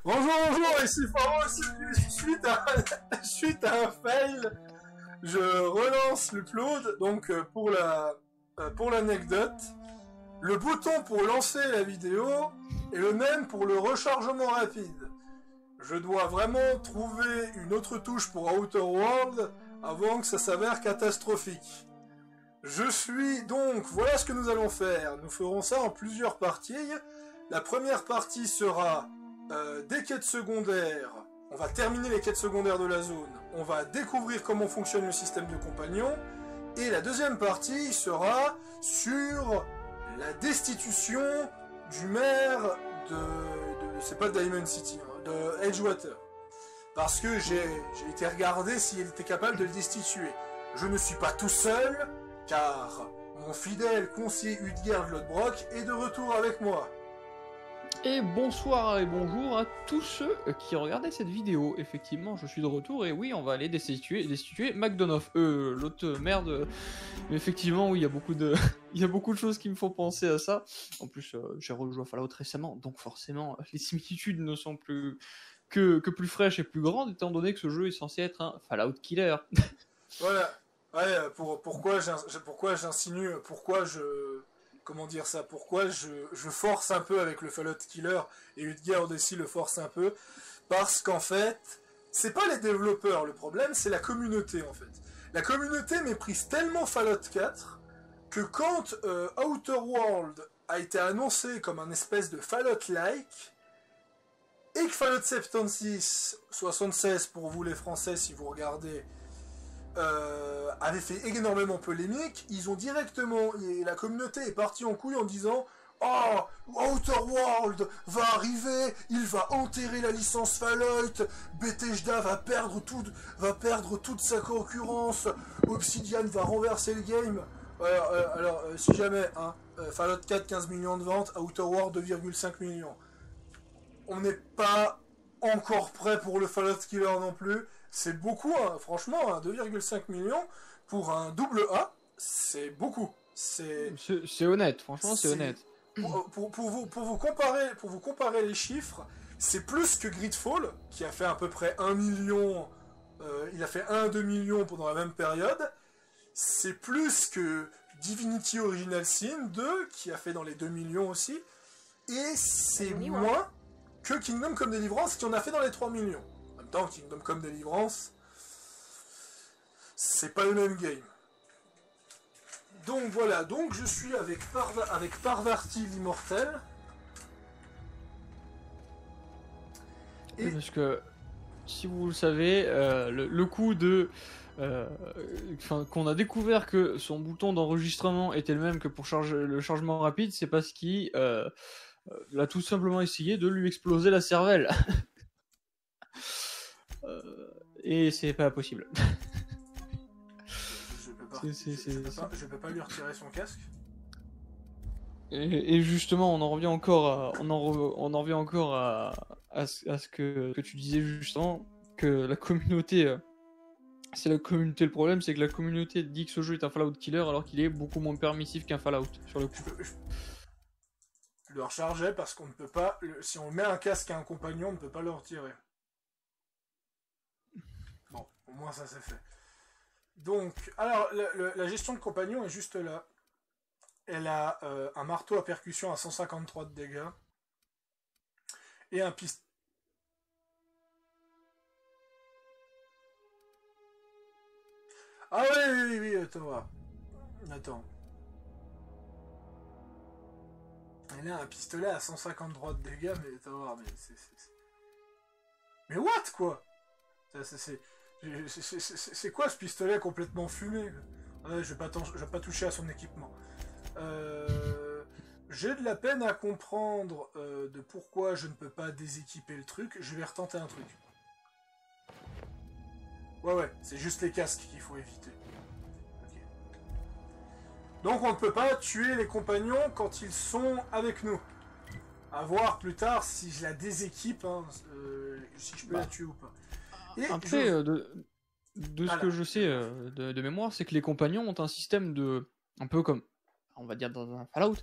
Bonjour, ici Faro, suite à un fail, je relance l'upload, donc pour l'anecdote, le bouton pour lancer la vidéo est le même pour le rechargement rapide. Je dois vraiment trouver une autre touche pour Outer World avant que ça s'avère catastrophique. Voilà ce que nous allons faire. Nous ferons ça en plusieurs parties. La première partie sera des quêtes secondaires. On va terminer les quêtes secondaires de la zone. On va découvrir comment fonctionne le système de compagnons. Et la deuxième partie sera sur la destitution du maire c'est pas Diamond City, hein, de Edgewater. Parce que j'ai été regarder s'il était capable de le destituer. Je ne suis pas tout seul, car mon fidèle conseiller Udgerd Lodbrok est de retour avec moi. Et bonsoir et bonjour à tous ceux qui regardaient cette vidéo. Effectivement, je suis de retour et oui, on va aller destituer McDonough, l'autre merde. Mais effectivement, oui, il y a beaucoup de choses qui me font penser à ça. En plus, j'ai rejoué à Fallout récemment, donc forcément, les similitudes ne sont plus que plus fraîches et plus grandes, étant donné que ce jeu est censé être un Fallout killer. Voilà. Ouais, pourquoi j'insinue, pourquoi je force un peu avec le Fallout Killer, et Udgerd aussi le force un peu, parce qu'en fait, c'est pas les développeurs le problème, c'est la communauté en fait. La communauté méprise tellement Fallout 4 que quand Outer World a été annoncé comme un espèce de Fallout-like, et que Fallout 76 pour vous les Français si vous regardez, avait fait énormément polémique, ils ont directement, la communauté est partie en couille en disant oh, Outer World va arriver, il va enterrer la licence Fallout, Bethesda va perdre toute sa concurrence, Obsidian va renverser le game. Alors, si jamais, hein, Fallout 4, 15 millions de ventes, Outer World 2,5 millions. On n'est pas encore prêt pour le Fallout Killer non plus. C'est beaucoup, hein, franchement, hein, 2,5 millions pour un double A, c'est beaucoup. C'est honnête, franchement, c'est honnête. Pour vous comparer les chiffres, c'est plus que Gridfall, qui a fait à peu près 1 million, il a fait 1-2 millions pendant la même période. C'est plus que Divinity Original Sin 2, qui a fait dans les 2 millions aussi. Et c'est moins que Kingdom Come Deliverance, qui en a fait dans les 3 millions. En même temps, Kingdom Come Deliverance, c'est pas le même game. Donc voilà, donc je suis avec Parvati l'Immortel. Et... Parce que, si vous le savez, le coup de... qu'on a découvert que son bouton d'enregistrement était le même que pour le chargement rapide, c'est parce qu'il a tout simplement essayé de lui exploser la cervelle. Et c'est pas possible. Je peux pas lui retirer son casque. Et justement, on en revient encore à ce que tu disais justement, que la communauté, c'est la communauté le problème, c'est que la communauté dit que ce jeu est un Fallout killer alors qu'il est beaucoup moins permissif qu'un Fallout sur le coup. Je le rechargeais parce qu'on ne peut pas, si on met un casque à un compagnon, on ne peut pas le retirer. Bon, au moins ça c'est fait. Donc, alors, la gestion de compagnon est juste là. Elle a un marteau à percussion à 153 de dégâts. Et un pistolet. Ah oui, attends. Elle a un pistolet à 153 de dégâts, mais attends voir, mais c'est... Mais what, quoi? C'est quoi ce pistolet complètement fumé? Je vais pas toucher à son équipement. J'ai de la peine à comprendre de pourquoi je ne peux pas déséquiper le truc. Je vais retenter un truc. Ouais, c'est juste les casques qu'il faut éviter. Okay. Donc on ne peut pas tuer les compagnons quand ils sont avec nous. À voir plus tard si je la déséquipe, hein, si je peux la tuer ou pas. Et après, de ce que je sais de mémoire, c'est que les compagnons ont un système de... un peu comme, on va dire dans un Fallout,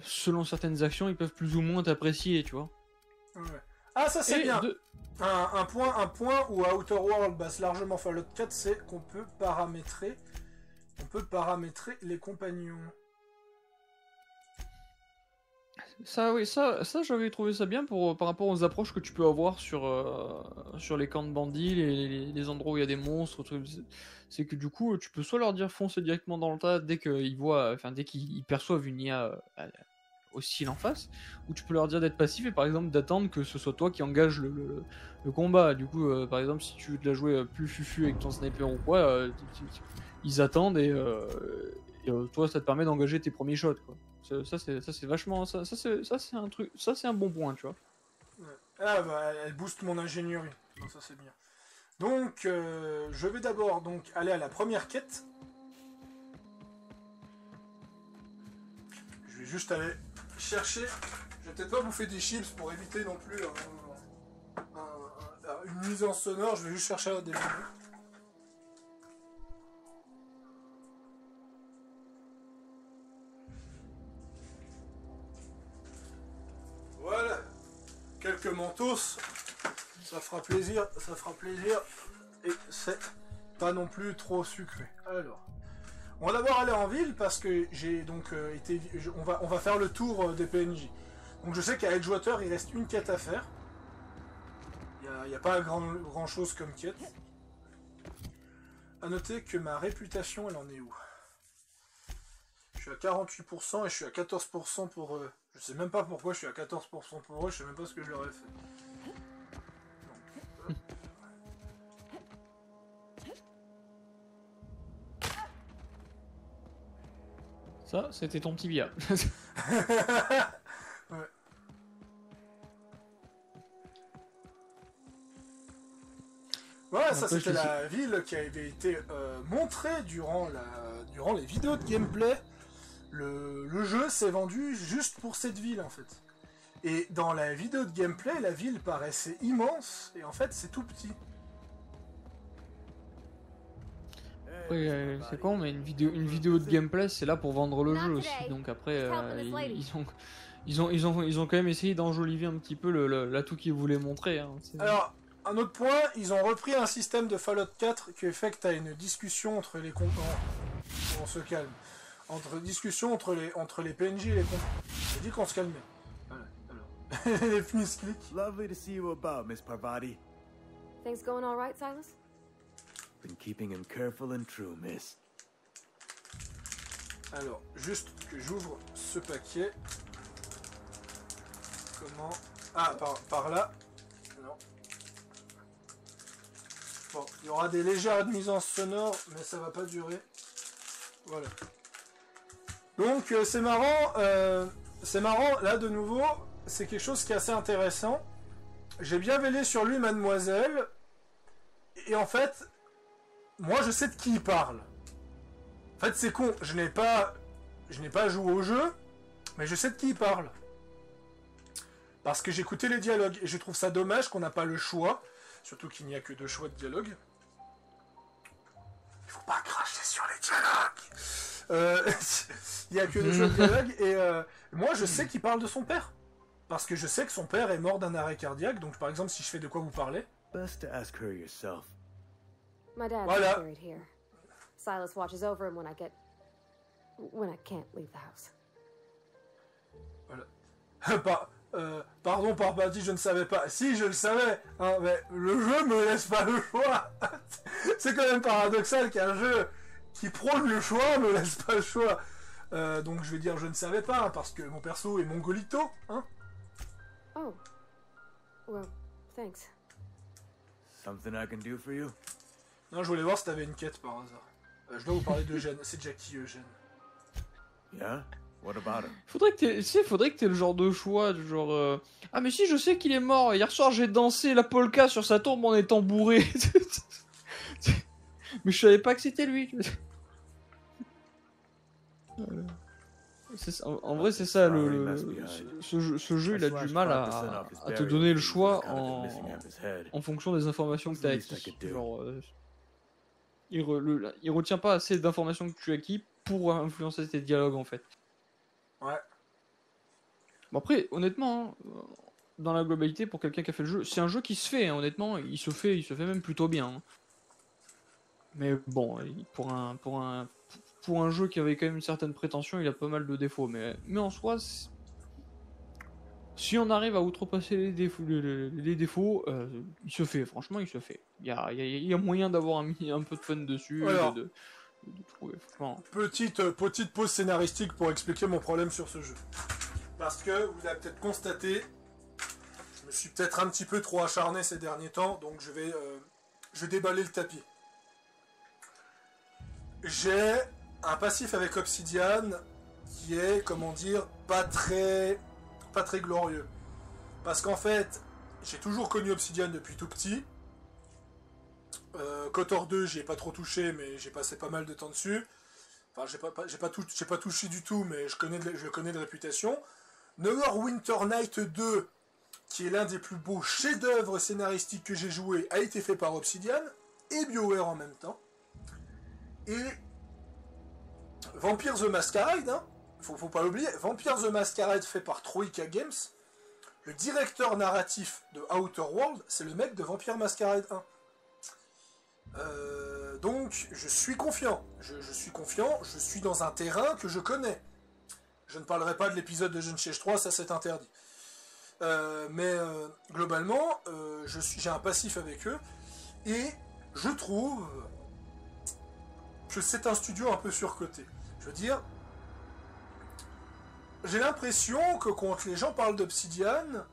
selon certaines actions, ils peuvent plus ou moins t'apprécier, tu vois. Ouais. Ah, ça c'est bien. Un point où Outer World basse largement Fallout 4, c'est qu'on peut paramétrer. On peut paramétrer les compagnons. Ça, oui, ça j'avais trouvé ça bien par rapport aux approches que tu peux avoir sur les camps de bandits, les endroits où il y a des monstres, trucs. C'est que du coup, tu peux soit leur dire foncer directement dans le tas dès qu'ils perçoivent une IA hostile en face, ou tu peux leur dire d'être passif et par exemple d'attendre que ce soit toi qui engage le combat. Du coup, par exemple, si tu veux te la jouer plus fufu avec ton sniper ou quoi, ils attendent et toi, ça te permet d'engager tes premiers shots, quoi. Ça c'est vachement ça c'est un truc, ça c'est un bon point, tu vois. Ouais. Ah bah elle booste mon ingénierie. Non, ça c'est bien. Donc je vais d'abord donc aller à la première quête. Je vais juste aller chercher. Je vais peut-être pas bouffer des chips pour éviter non plus une nuisance sonore. Je vais juste chercher des menus. Voilà, quelques mentos, ça fera plaisir, et c'est pas non plus trop sucré. Alors, on va d'abord aller en ville parce que j'ai donc on va faire le tour des PNJ. Donc je sais qu'à Edgewater il reste une quête à faire. Il n'y a pas grand chose comme quête. A noter que ma réputation, elle en est où? Je suis à 48% et je suis à 14% pour eux. Je sais même pas pourquoi je suis à 14% pour eux, je sais même pas ce que je leur ai fait. Ça, c'était ton tibia. Ouais. Voilà, ça c'était la ville qui avait été montrée durant les vidéos de gameplay. Le jeu s'est vendu juste pour cette ville en fait. Et dans la vidéo de gameplay, la ville paraissait immense et en fait c'est tout petit. Oui, c'est con, mais une vidéo de gameplay, c'est là pour vendre le jeu aussi. Donc après, ils ont quand même essayé d'enjoliver un petit peu l'atout qu'ils voulaient montrer. Hein. Alors, un autre point, ils ont repris un système de Fallout 4 qui fait que tu as une discussion entre les combattants. On se calme. Discussion entre les PNJ et les combattants. J'ai dit qu'on se calmait. Voilà, alors. Les misclics. Lovely to see you about, Miss Parvati. Things going all right, Silas? Been keeping him careful and true, miss. Alors, juste que j'ouvre ce paquet. Comment? Ah, par là. Non. Bon, il y aura des légères nuisances sonores, mais ça va pas durer. Voilà. Donc, c'est marrant. Là, de nouveau, c'est quelque chose qui est assez intéressant. J'ai bien vélé sur lui, mademoiselle. Et en fait, moi, je sais de qui il parle. En fait, c'est con. Je n'ai pas joué au jeu, mais je sais de qui il parle. Parce que j'ai écouté les dialogues. Et je trouve ça dommage qu'on n'a pas le choix. Surtout qu'il n'y a que 2 choix de dialogue. Il faut pas cracher sur les dialogues. Il n'y a que 2 choix de dialogue. Et moi, je sais qu'il parle de son père. Parce que je sais que son père est mort d'un arrêt cardiaque. Donc, par exemple, si je fais de quoi vous parlez. Best to ask her yourself. My dad's Voilà. buried here. Silas watches over him when I can't leave the house. Voilà. Pardon, Parvati, je ne savais pas. Si, je le savais, hein, mais le jeu me laisse pas le choix. C'est quand même paradoxal qu'un jeu qui prône le choix me laisse pas le choix. Donc je vais dire je ne savais pas, hein, parce que mon perso est mongolito, hein. Oh. Well, thanks. Something I can do for you? Non, je voulais voir si t'avais une quête par hasard. Je dois vous parler d'Eugène. C'est Jackie Eugène. Yeah? What about him? Faudrait que t'aies le genre de choix, du genre ah mais si, je sais qu'il est mort. Hier soir j'ai dansé la polka sur sa tombe en étant bourré. Mais je savais pas que c'était lui. En vrai, c'est ça, ce jeu il a du mal à te donner le choix en fonction des informations que tu as acquises. Genre, il retient pas assez d'informations que tu as acquis pour influencer tes dialogues en fait. Ouais. Bon après, honnêtement, hein, dans la globalité, pour quelqu'un qui a fait le jeu, c'est un jeu qui se fait, hein, honnêtement, il se fait même plutôt bien. Hein. Mais bon, pour un jeu qui avait quand même une certaine prétention, il a pas mal de défauts. Mais en soi, si on arrive à outrepasser les défauts, il se fait, franchement, il se fait. Il y a moyen d'avoir un peu de fun dessus, Alors, de trouver, franchement. petite pause scénaristique pour expliquer mon problème sur ce jeu. Parce que vous l'avez peut-être constaté, je me suis peut-être un petit peu trop acharné ces derniers temps, donc je vais déballer le tapis. J'ai un passif avec Obsidian qui est, comment dire, pas très glorieux. Parce qu'en fait, j'ai toujours connu Obsidian depuis tout petit. KOTOR 2, j'y ai pas trop touché, mais j'ai passé pas mal de temps dessus. Enfin, j'ai pas touché du tout, mais je le connais de réputation. Neverwinter Night 2, qui est l'un des plus beaux chefs-d'œuvre scénaristiques que j'ai joué, a été fait par Obsidian et BioWare en même temps. Et Vampire the Masquerade, hein, faut pas l'oublier, Vampire the Masquerade fait par Troika Games. Le directeur narratif de Outer World, c'est le mec de Vampire Masquerade 1. Donc, je suis confiant. Je suis dans un terrain que je connais. Je ne parlerai pas de l'épisode de Genshin 3, ça c'est interdit. Mais globalement, j'ai un passif avec eux. Et je trouve que c'est un studio un peu surcoté. Je veux dire, j'ai l'impression que quand les gens parlent d'Obsidian,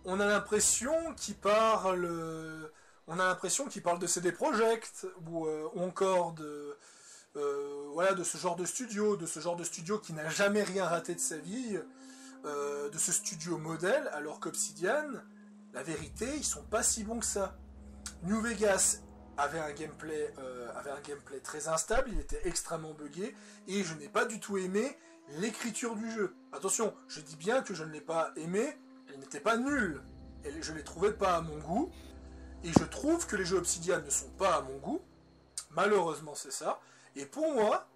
on a l'impression qu'ils parlent de CD Projekt ou encore de ce genre de studio qui n'a jamais rien raté de sa vie, de ce studio modèle, alors qu'Obsidian, la vérité, ils sont pas si bons que ça. New Vegas avait un gameplay très instable, il était extrêmement buggé, et je n'ai pas du tout aimé l'écriture du jeu. Attention, je dis bien que je ne l'ai pas aimé, elle n'était pas nulle, je ne les trouvais pas à mon goût, et je trouve que les jeux Obsidian ne sont pas à mon goût, malheureusement c'est ça, et pour moi,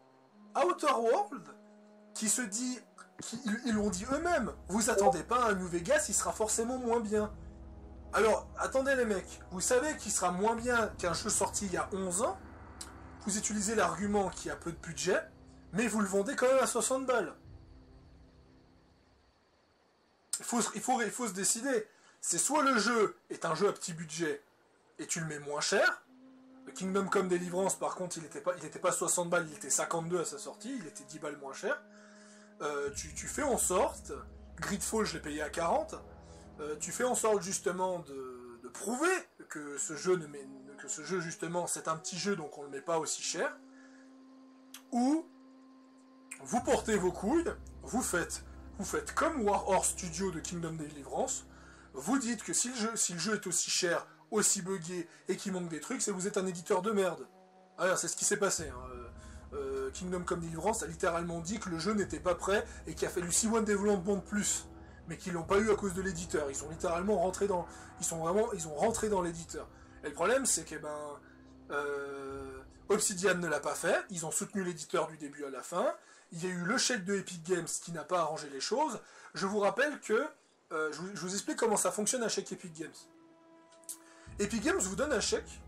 Outer World, ils l'ont dit eux-mêmes, vous attendez pas à un New Vegas, il sera forcément moins bien. Alors, attendez les mecs, vous savez qu'il sera moins bien qu'un jeu sorti il y a 11 ans, vous utilisez l'argument qu'il y a peu de budget, mais vous le vendez quand même à 60 balles. Il faut se décider. C'est soit le jeu est un jeu à petit budget et tu le mets moins cher. Le Kingdom Come Deliverance, par contre, il était pas 60 balles, il était 52 à sa sortie, il était 10 balles moins cher. Tu fais en sorte, Gridfall je l'ai payé à 40, tu fais en sorte justement de prouver que ce jeu justement c'est un petit jeu donc on le met pas aussi cher, ou vous portez vos couilles, vous faites comme Warhorse Studio de Kingdom Deliverance, vous dites que si le jeu est aussi cher, aussi buggé et qu'il manque des trucs, c'est que vous êtes un éditeur de merde. Alors c'est ce qui s'est passé. Hein. Kingdom Come Deliverance a littéralement dit que le jeu n'était pas prêt et qu'il a fallu 6 mois de développement de plus, mais qu'ils l'ont pas eu à cause de l'éditeur. Ils ont littéralement rentré dans, ils ont rentré dans l'éditeur. Et le problème, c'est que Obsidian ne l'a pas fait. Ils ont soutenu l'éditeur du début à la fin. Il y a eu le chèque de Epic Games qui n'a pas arrangé les choses. Je vous rappelle que je vous explique comment ça fonctionne un chèque Epic Games. Epic Games vous donne un chèque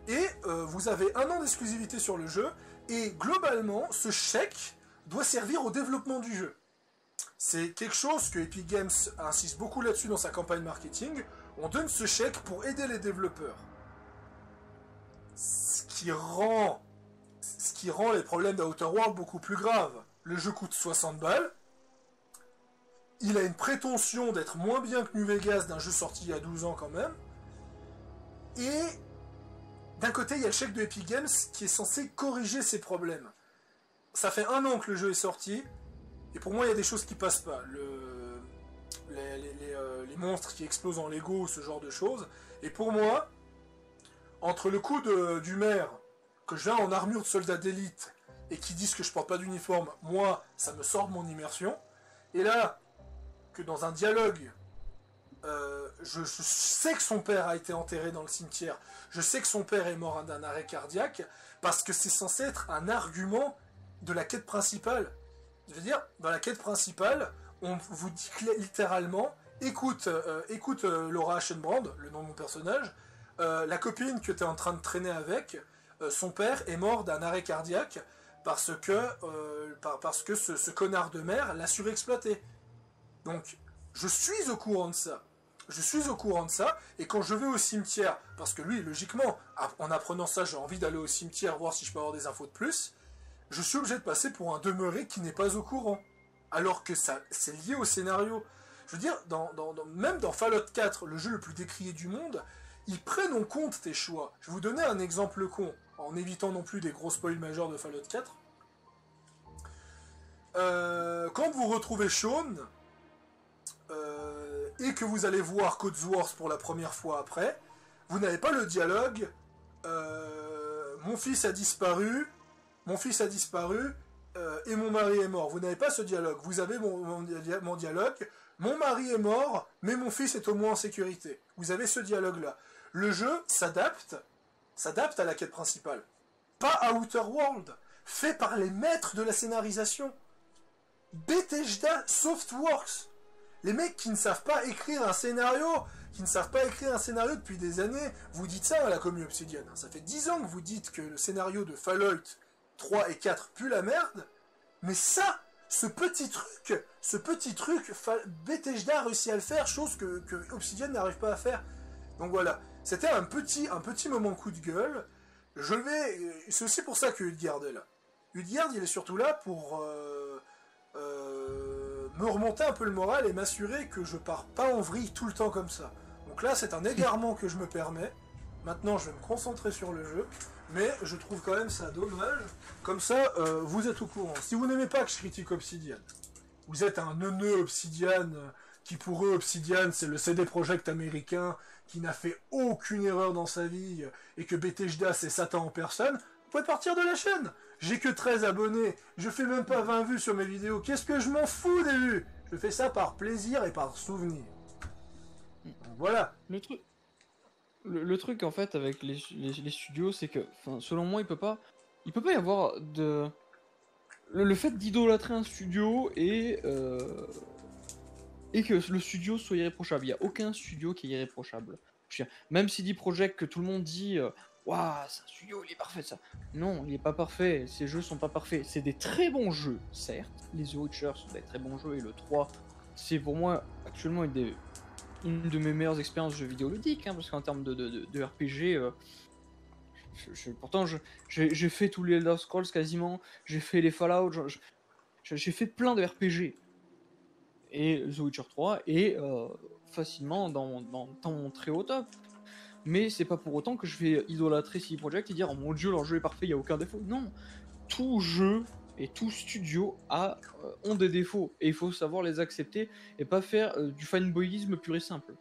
et vous avez 1 an d'exclusivité sur le jeu. Et globalement, ce chèque doit servir au développement du jeu. C'est quelque chose que Epic Games insiste beaucoup là-dessus dans sa campagne marketing. On donne ce chèque pour aider les développeurs. Ce qui rend les problèmes d'Outer World beaucoup plus graves. Le jeu coûte 60 balles. Il a une prétention d'être moins bien que New Vegas d'un jeu sorti il y a 12 ans quand même. Et d'un côté, il y a le chèque de Epic Games qui est censé corriger ces problèmes. Ça fait 1 an que le jeu est sorti, et pour moi, il y a des choses qui passent pas. Les monstres qui explosent en Lego, ce genre de choses. Et pour moi, entre le coup du maire, que je viens en armure de soldat d'élite, et qui disent que je porte pas d'uniforme, moi, ça me sort de mon immersion. Et là, que dans un dialogue, je sais que son père a été enterré dans le cimetière, je sais que son père est mort d'un arrêt cardiaque, parce que c'est censé être un argument de la quête principale. Je veux dire, dans la quête principale, on vous dit littéralement, écoute Laura Ashenbrand, le nom de mon personnage, la copine que tu es en train de traîner avec, son père est mort d'un arrêt cardiaque parce que ce connard de mère l'a surexploité. Donc, je suis au courant de ça. Je suis au courant de ça, et quand je vais au cimetière, parce que lui, logiquement, en apprenant ça, j'ai envie d'aller au cimetière voir si je peux avoir des infos de plus, je suis obligé de passer pour un demeuré qui n'est pas au courant. Alors que ça, c'est lié au scénario. Je veux dire, même dans Fallout 4, le jeu le plus décrié du monde, ils prennent en compte tes choix. Je vais vous donner un exemple con, en évitant non plus des gros spoils majeurs de Fallout 4. Quand vous retrouvez Sean, et que vous allez voir Codsworth pour la première fois après, vous n'avez pas le dialogue mon fils a disparu et mon mari est mort. Vous n'avez pas ce dialogue. Vous avez mon dialogue, mon mari est mort, mais mon fils est au moins en sécurité. Vous avez ce dialogue-là. Le jeu s'adapte à la quête principale. Pas à Outer World, fait par les maîtres de la scénarisation. Bethesda Softworks. Les mecs qui ne savent pas écrire un scénario, depuis des années, vous dites ça à la commu Obsidian. Ça fait 10 ans que vous dites que le scénario de Fallout 3 et 4 pue la merde, mais ça, ce petit truc, Bethesda a réussi à le faire, chose que Obsidian n'arrive pas à faire. Donc voilà, c'était un petit moment coup de gueule. C'est aussi pour ça que Udgard est là. Udgard, il est surtout là pour me remonter un peu le moral et m'assurer que je pars pas en vrille tout le temps comme ça. Donc là, c'est un égarement que je me permets. Maintenant, je vais me concentrer sur le jeu, mais je trouve quand même ça dommage. Comme ça, vous êtes au courant. Si vous n'aimez pas que je critique Obsidian, vous êtes un neuneu Obsidian, qui pour eux, Obsidian, c'est le CD Projekt américain, qui n'a fait aucune erreur dans sa vie, et que Bethesda, c'est Satan en personne, vous pouvez partir de la chaîne. J'ai que 13 abonnés, je fais même pas 20 vues sur mes vidéos, qu'est-ce que je m'en fous des vues? Je fais ça par plaisir et par souvenir. Voilà. Le truc en fait avec les studios, c'est que, selon moi, il peut pas y avoir de le fait d'idolâtrer un studio et que le studio soit irréprochable. Il y a aucun studio qui est irréprochable. Même CD Projekt, que tout le monde dit waouh, c'est un studio, il est parfait ça. Non, il est pas parfait. Ces jeux sont pas parfaits. C'est des très bons jeux, certes. Les The Witcher sont des très bons jeux et le 3, c'est pour moi actuellement une de mes meilleures expériences de jeux vidéo ludiques, hein, parce qu'en termes de RPG, pourtant j'ai fait tous les Elder Scrolls quasiment, j'ai fait les Fallout, j'ai fait plein de RPG. Et The Witcher 3 est facilement dans mon très haut top. Mais c'est pas pour autant que je vais idolâtrer CD Projekt et dire oh mon dieu, leur jeu est parfait, il n'y a aucun défaut. Non, tout jeu et tout studio ont des défauts et il faut savoir les accepter et pas faire du fanboyisme pur et simple.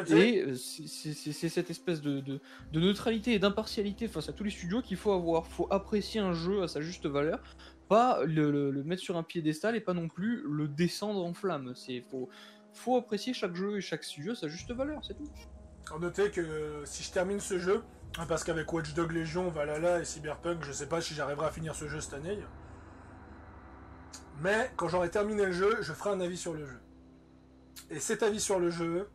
Et c'est cette espèce de neutralité et d'impartialité face à tous les studios qu'il faut avoir. Faut apprécier un jeu à sa juste valeur, pas le mettre sur un piédestal et pas non plus le descendre en flammes. Faut apprécier chaque jeu et chaque studio à sa juste valeur, c'est tout. Notez que si je termine ce jeu, parce qu'avec Watch Dogs Legion, Valhalla et Cyberpunk, je sais pas si j'arriverai à finir ce jeu cette année. Mais quand j'aurai terminé le jeu, je ferai un avis sur le jeu. Et cet avis sur le jeu,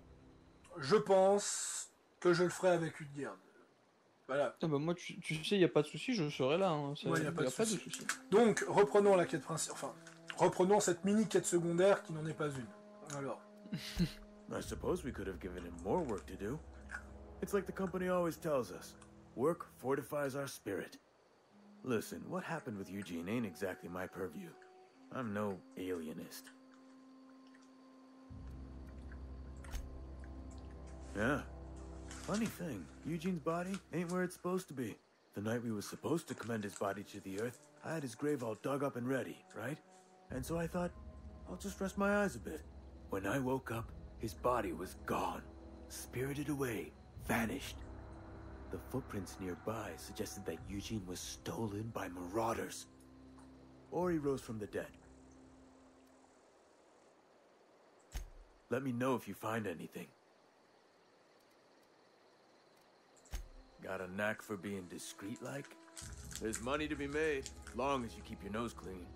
je pense que je le ferai avec Udgard. Voilà. Ah bah moi, tu sais, il n'y a pas de souci, je serai là. Hein. Ouais, y a pas de souci. Donc, reprenons la quête principale. Enfin, reprenons cette mini quête secondaire qui n'en est pas une. Alors. I suppose we could have given him more work to do. It's like the company always tells us. Work fortifies our spirit. Listen, what happened with Eugene ain't exactly my purview. I'm no alienist. Yeah. Funny thing, Eugene's body ain't where it's supposed to be. The night we was supposed to commend his body to the earth, I had his grave all dug up and ready, right? And so I thought, I'll just rest my eyes a bit. When I woke up, his body was gone. Spirited away. Vanished. The footprints nearby suggested that Eugene was stolen by marauders. Or he rose from the dead. Let me know if you find anything. Got a knack for being discreet-like? There's money to be made, long as you keep your nose clean.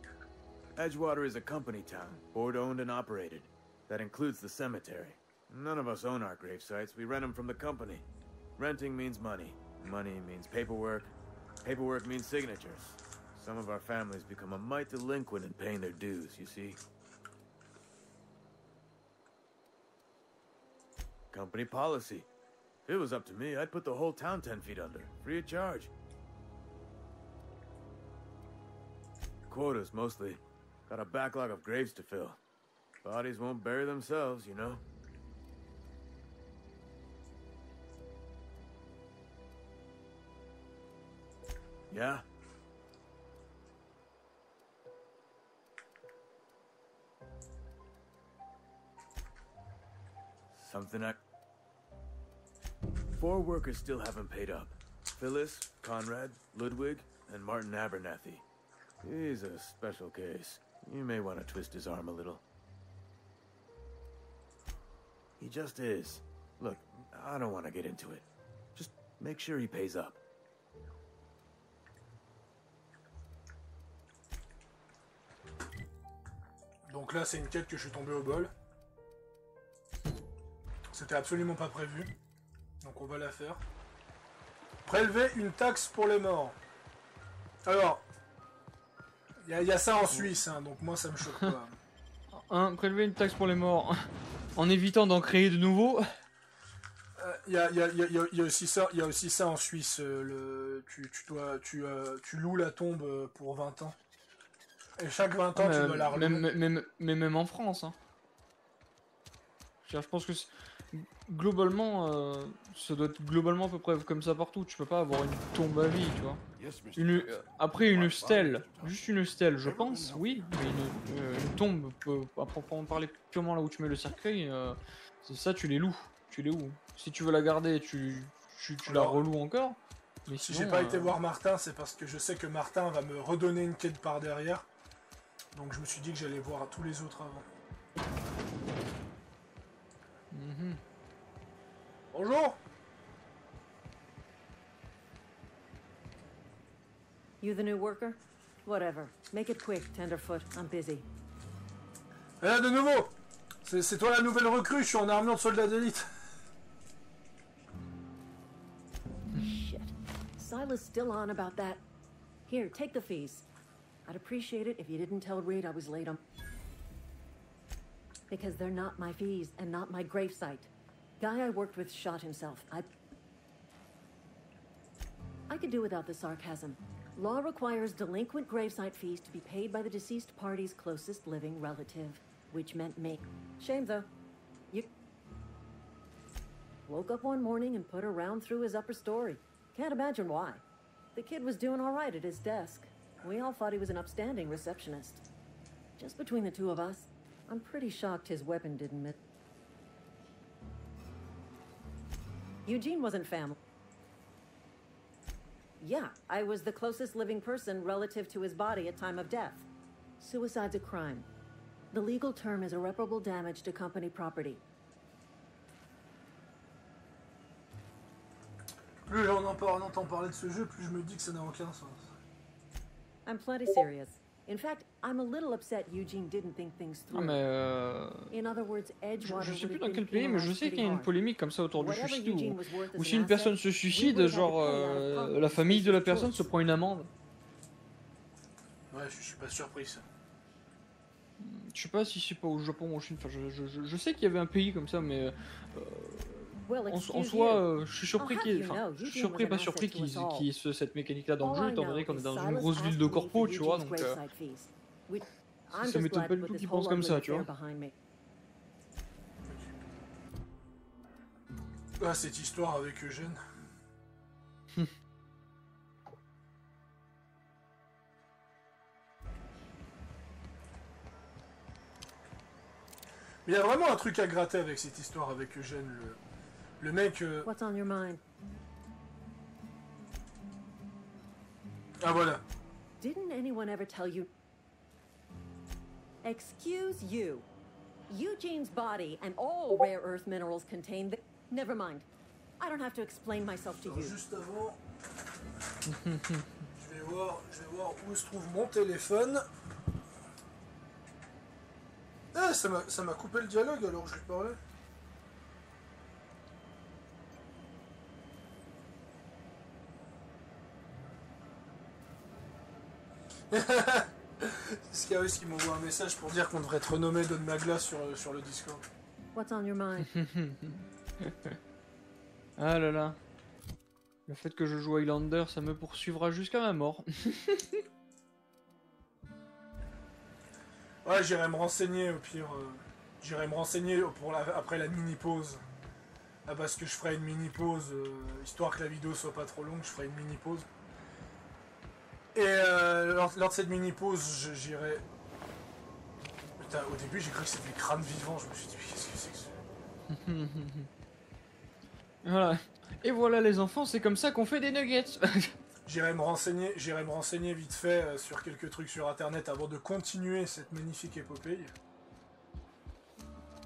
Edgewater is a company town, board-owned and operated. That includes the cemetery. None of us own our grave sites. We rent them from the company. Renting means money. Money means paperwork. Paperwork means signatures. Some of our families become a mite delinquent in paying their dues, you see? Company policy. If it was up to me, I'd put the whole town 10 feet under, free of charge. Quotas, mostly. Got a backlog of graves to fill. Bodies won't bury themselves, you know? Yeah? Something I... 4 workers still haven't paid up. Phyllis, Conrad, Ludwig, and Martin Abernathy. He's a special case. You may want to twist his arm a little. He just is. Look, I don't want to get into it. Just make sure he pays up. Donc là, c'est une quête que je suis tombé au bol. C'était absolument pas prévu. Donc on va la faire. Prélever une taxe pour les morts. Alors, il y a ça en Suisse, hein, donc moi ça me choque pas. Prélever une taxe pour les morts en évitant d'en créer de nouveaux. Il y a aussi ça en Suisse. Tu loues la tombe pour 20 ans. Et chaque 20 ans, tu dois la relouer. Mais même en France. Hein. Je pense que globalement, ça doit être globalement à peu près comme ça partout. Tu peux pas avoir une tombe à vie, tu vois. Après une stèle, juste une stèle, je pense, oui. Mais une tombe, à proprement parler, purement là où tu mets le cercueil, c'est ça, tu les loues. Tu les loues. Si tu veux la garder, tu la reloues encore. Mais si sinon, j'ai pas été voir Martin, c'est parce que je sais que Martin va me redonner une quête par derrière. Donc je me suis dit que j'allais voir tous les autres avant. Bonjour. You the new worker? Whatever. Make it quick, Tenderfoot. I'm busy. Et là, de nouveau, c'est toi la nouvelle recrue, je suis en armure de soldat d'élite. Shit. Silas still on about that. Here, take the fees. I'd appreciate it if you didn't tell Reed I was late on... Because they're not my fees and not my gravesite. Guy I worked with shot himself. I could do without the sarcasm. Law requires delinquent gravesite fees to be paid by the deceased party's closest living relative, which meant me. Shame, though. You woke up one morning and put a round through his upper story. Can't imagine why. The kid was doing all right at his desk. We all thought he was an upstanding receptionist. Just between the two of us, I'm pretty shocked his weapon didn't miss. Eugene wasn't family. Yeah, I was the closest living person relative to his body at time of death. Suicide's a crime. The legal term is irreparable damage to company property. Plus j'en entends parler de ce jeu, plus je me dis que ça n'a aucun sens. I'm plenty serious. In fact, I'm a little upset Eugene didn't think things through. In other words, Edgewater je sais plus dans quel pays, mais je sais qu'il y a une polémique comme ça autour du suicide. Ou si une personne se suicide, genre la famille de la personne se prend une amende. Ouais, je suis pas surpris ça. Je sais pas si c'est pas au Japon ou en Chine. Enfin, je sais qu'il y avait un pays comme ça, mais en soi, je suis surpris je suis surpris, pas surpris qu'il y ait cette mécanique-là dans le jeu, étant donné qu'on est dans une grosse ville de corpo, tu vois, donc ça m'étonne pas du tout qu'ils pensent comme ça, tu vois. Ah, cette histoire avec Eugène. Mais il y a vraiment un truc à gratter avec cette histoire avec Eugène, le mec... What's on your mind? Ah voilà. Didn't anyone ever tell you... Excuse you. Eugene's body and all rare earth minerals contain the... Never mind. I don't have to explain myself to Alors, you. juste avant... je vais voir où se trouve mon téléphone. Eh, ça m'a coupé le dialogue alors que je lui parlais. Scarus qui m'envoie un message pour dire qu'on devrait te renommer Don Magla sur le Discord. What's on your mind? Ah là là. Le fait que je joue Highlander, ça me poursuivra jusqu'à ma mort. Ouais, j'irai me renseigner au pire. J'irai me renseigner après la mini-pause. Ah, parce que je ferai une mini-pause, histoire que la vidéo soit pas trop longue, je ferai une mini-pause. Et lors de cette mini-pause, j'irai... Putain, au début, j'ai cru que c'était des crânes vivants, je me suis dit, mais qu'est-ce que c'est que ça? Voilà. Et voilà les enfants, c'est comme ça qu'on fait des nuggets. J'irai me renseigner vite fait sur quelques trucs sur internet avant de continuer cette magnifique épopée.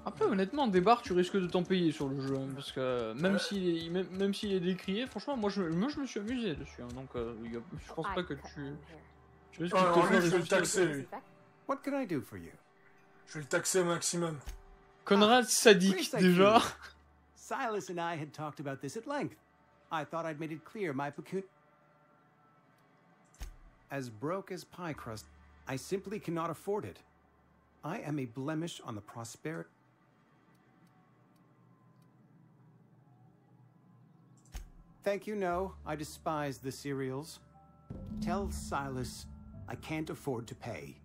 Après honnêtement, des barres tu risques de t'en payer sur le jeu, hein, parce que même s'il est décrié, franchement moi je me suis amusé dessus, hein, donc je pense pas que tu risques de te Alors lui, faire je vais des le taxer, lui. What can I do for you? Je vais le taxer au maximum. Conrad sadique déjà. Silas and I had talked about this at length. I thought I'd made it clear my pecun... As broke as pie crust, I simply cannot afford it. I am a blemish on the prosperity... Thank you, no. I despise the cereals. Tell Silas I can't afford to pay.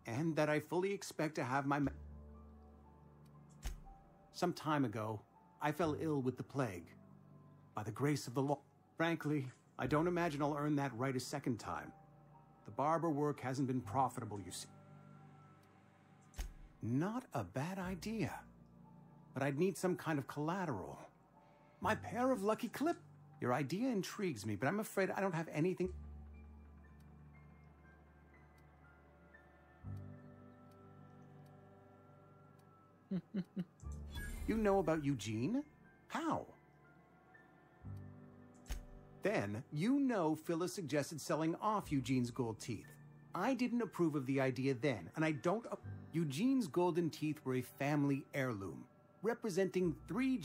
And that I fully expect to have my... Some time ago, I fell ill with the plague. By the grace of the law. Frankly, I don't imagine I'll earn that right a second time. The barber work hasn't been profitable, you see. Not a bad idea. But I'd need some kind of collateral. My pair of lucky clip... Your idea intrigues me, but I'm afraid I don't have anything... You know about Eugene? How? Then, you know Phyllis suggested selling off Eugene's gold teeth. I didn't approve of the idea then, and I don't... Eugene's golden teeth were a family heirloom, representing 3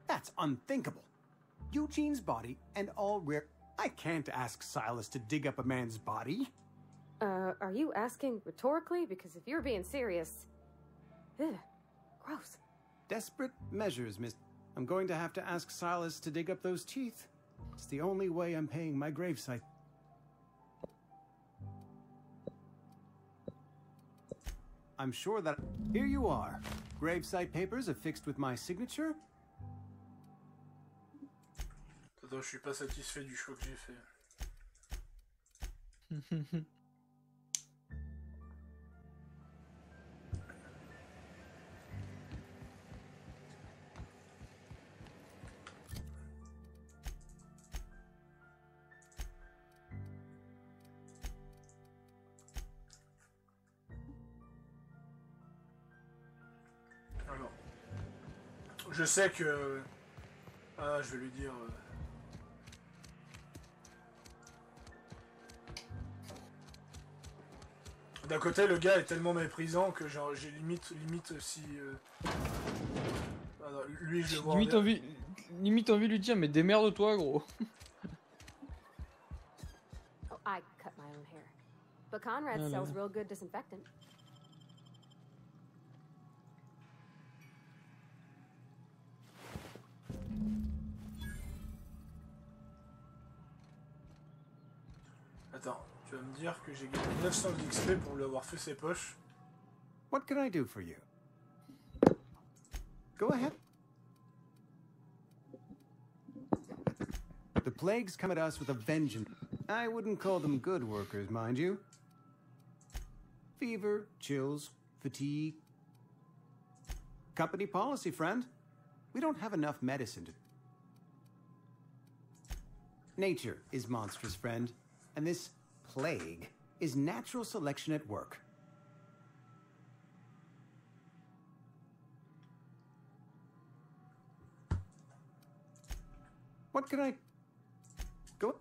That's unthinkable. Eugene's body and all rare... I can't ask Silas to dig up a man's body. Are you asking rhetorically? Because if you're being serious... Ugh, gross. Desperate measures, miss. I'm going to have to ask Silas to dig up those teeth. It's the only way I'm paying my gravesite. I'm sure that... Here you are. Gravesite papers affixed with my signature. Attends, je suis pas satisfait du choix que j'ai fait. Alors, je sais que... Ah, je vais lui dire... D'un côté, le gars est tellement méprisant que genre j'ai limite si... Ah non, lui, je le vois... Limite envie de lui dire, mais démerde-toi, gros. Oh, I cut my own hair. But Conrad Oh, sells no. real good disinfectant. Attends, tu vas me dire que j'ai gagné 900 d'XP pour lui avoir fait ses poches. What can I do for you? Go ahead. The plagues come at us with a vengeance. I wouldn't call them good workers, mind you. Fever, chills, fatigue. Company policy, friend. We don't have enough medicine to... Nature is monstrous, friend. And this plague is natural selection at work. What can I... Go...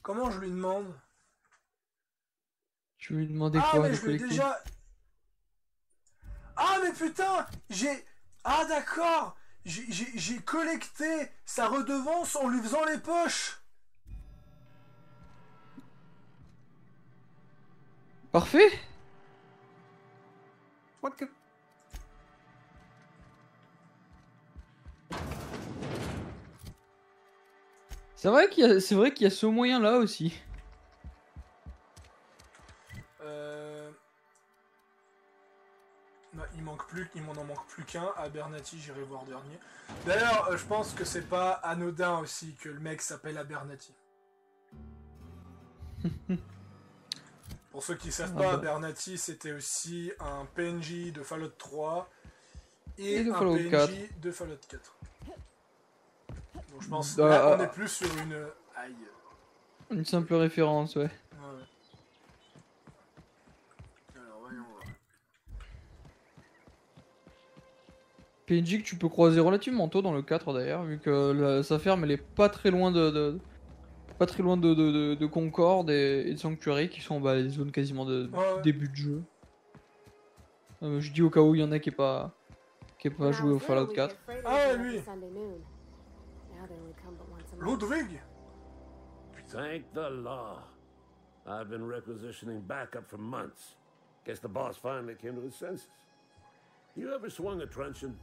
Comment je lui demande? Tu veux lui demander Ah, quoi mais de je l'ai collecter? déjà... Ah, mais putain, j'ai... Ah, d'accord. J'ai collecté sa redevance en lui faisant les poches. Parfait. What could... C'est vrai qu'il y a ce moyen-là aussi. Non, il m'en en manque plus qu'un. Abernathy, j'irai voir dernier. D'ailleurs, je pense que c'est pas anodin aussi que le mec s'appelle Abernathy. Pour ceux qui savent pas, Abernathy, c'était aussi un PNJ de Fallout 3 et de un Fallout PNJ 4. de Fallout 4. Donc je pense Bah, là, on est plus sur une... Aïe. Une simple référence, ouais. Ouais. Alors, voyons voir. PNJ que tu peux croiser relativement tôt dans le 4 d'ailleurs, vu que sa ferme elle est pas très loin pas très loin de Concorde et de Sanctuary qui sont les zones quasiment de Ouais. début de jeu. Je dis au cas où il y en a qui est pas joué au Fallout 4. Ah, lui. Ludwig. Thank the law. I've been requisitioning backup for months. Guess the boss finally came to his senses. You ever swung a truncheon?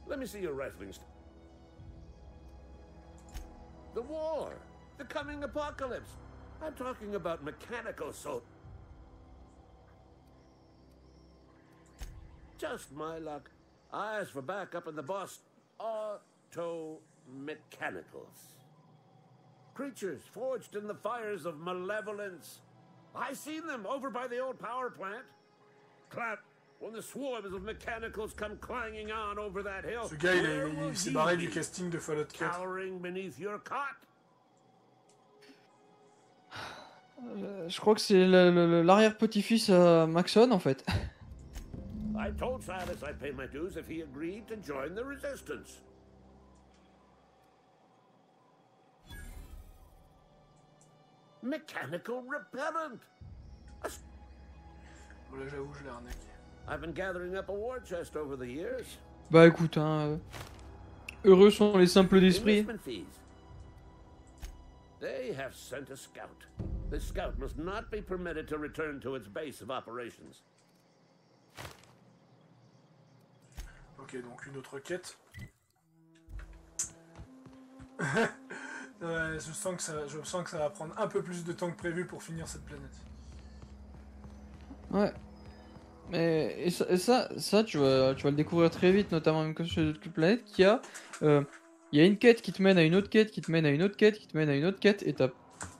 Let me see your wrestling The war! The coming apocalypse! I'm talking about mechanical Just my luck. I asked for backup and the boss... Auto-mechanicals. Creatures forged in the fires of malevolence. I seen them over by the old power plant. Clap. When the swarms of mechanicals come clanging on over that hill. Ce gars, il s'est barré du casting de Fallout 4. Cowering beneath your cot. Je crois que c'est l'arrière-petit-fils à Maxon en fait. I told Silas I'd pay my dues if he agreed to join the resistance. Mechanical repellent. Voilà, j'avoue, je l'ai arnaqué. I've been gathering up a war chest over the years. Bah écoute, hein, heureux sont les simples d'esprit. Enlistment fees. They have sent a scout. The scout must not be permitted to return to its base of operations. Ok, donc une autre quête. Ouais, je sens que ça va prendre un peu plus de temps que prévu pour finir cette planète. Ouais. Et ça tu vas le découvrir très vite, notamment même que sur cette planète, il y a une quête qui te mène à une autre quête, qui te mène à une autre quête, qui te mène à une autre quête, et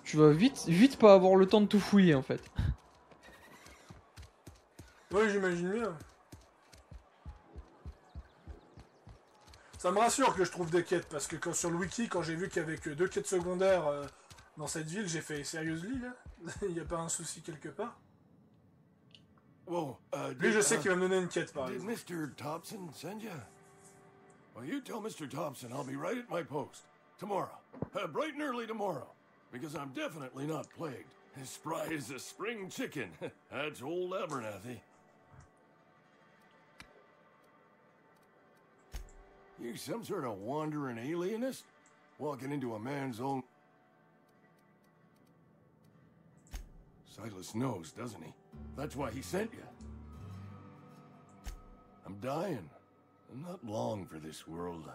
tu vas vite pas avoir le temps de tout fouiller en fait. Oui, j'imagine bien. Ça me rassure que je trouve des quêtes, parce que sur le wiki, quand j'ai vu qu'il y avait que 2 quêtes secondaires dans cette ville, j'ai fait seriously là. Il n'y a pas un souci quelque part. Whoa, Lui, je sais qu'il va me donner une quête par Did exemple. Mr. Thompson send you? Well, you tell Mr. Thompson I'll be right at my post. Tomorrow. Bright and early tomorrow. Because I'm definitely not plagued. As spry as a spring chicken. That's old Abernathy. You some sort of wandering alienist? Walking into a man's own... Silas knows, doesn't he? That's why he sent you. I'm dying. I'm not long for this world.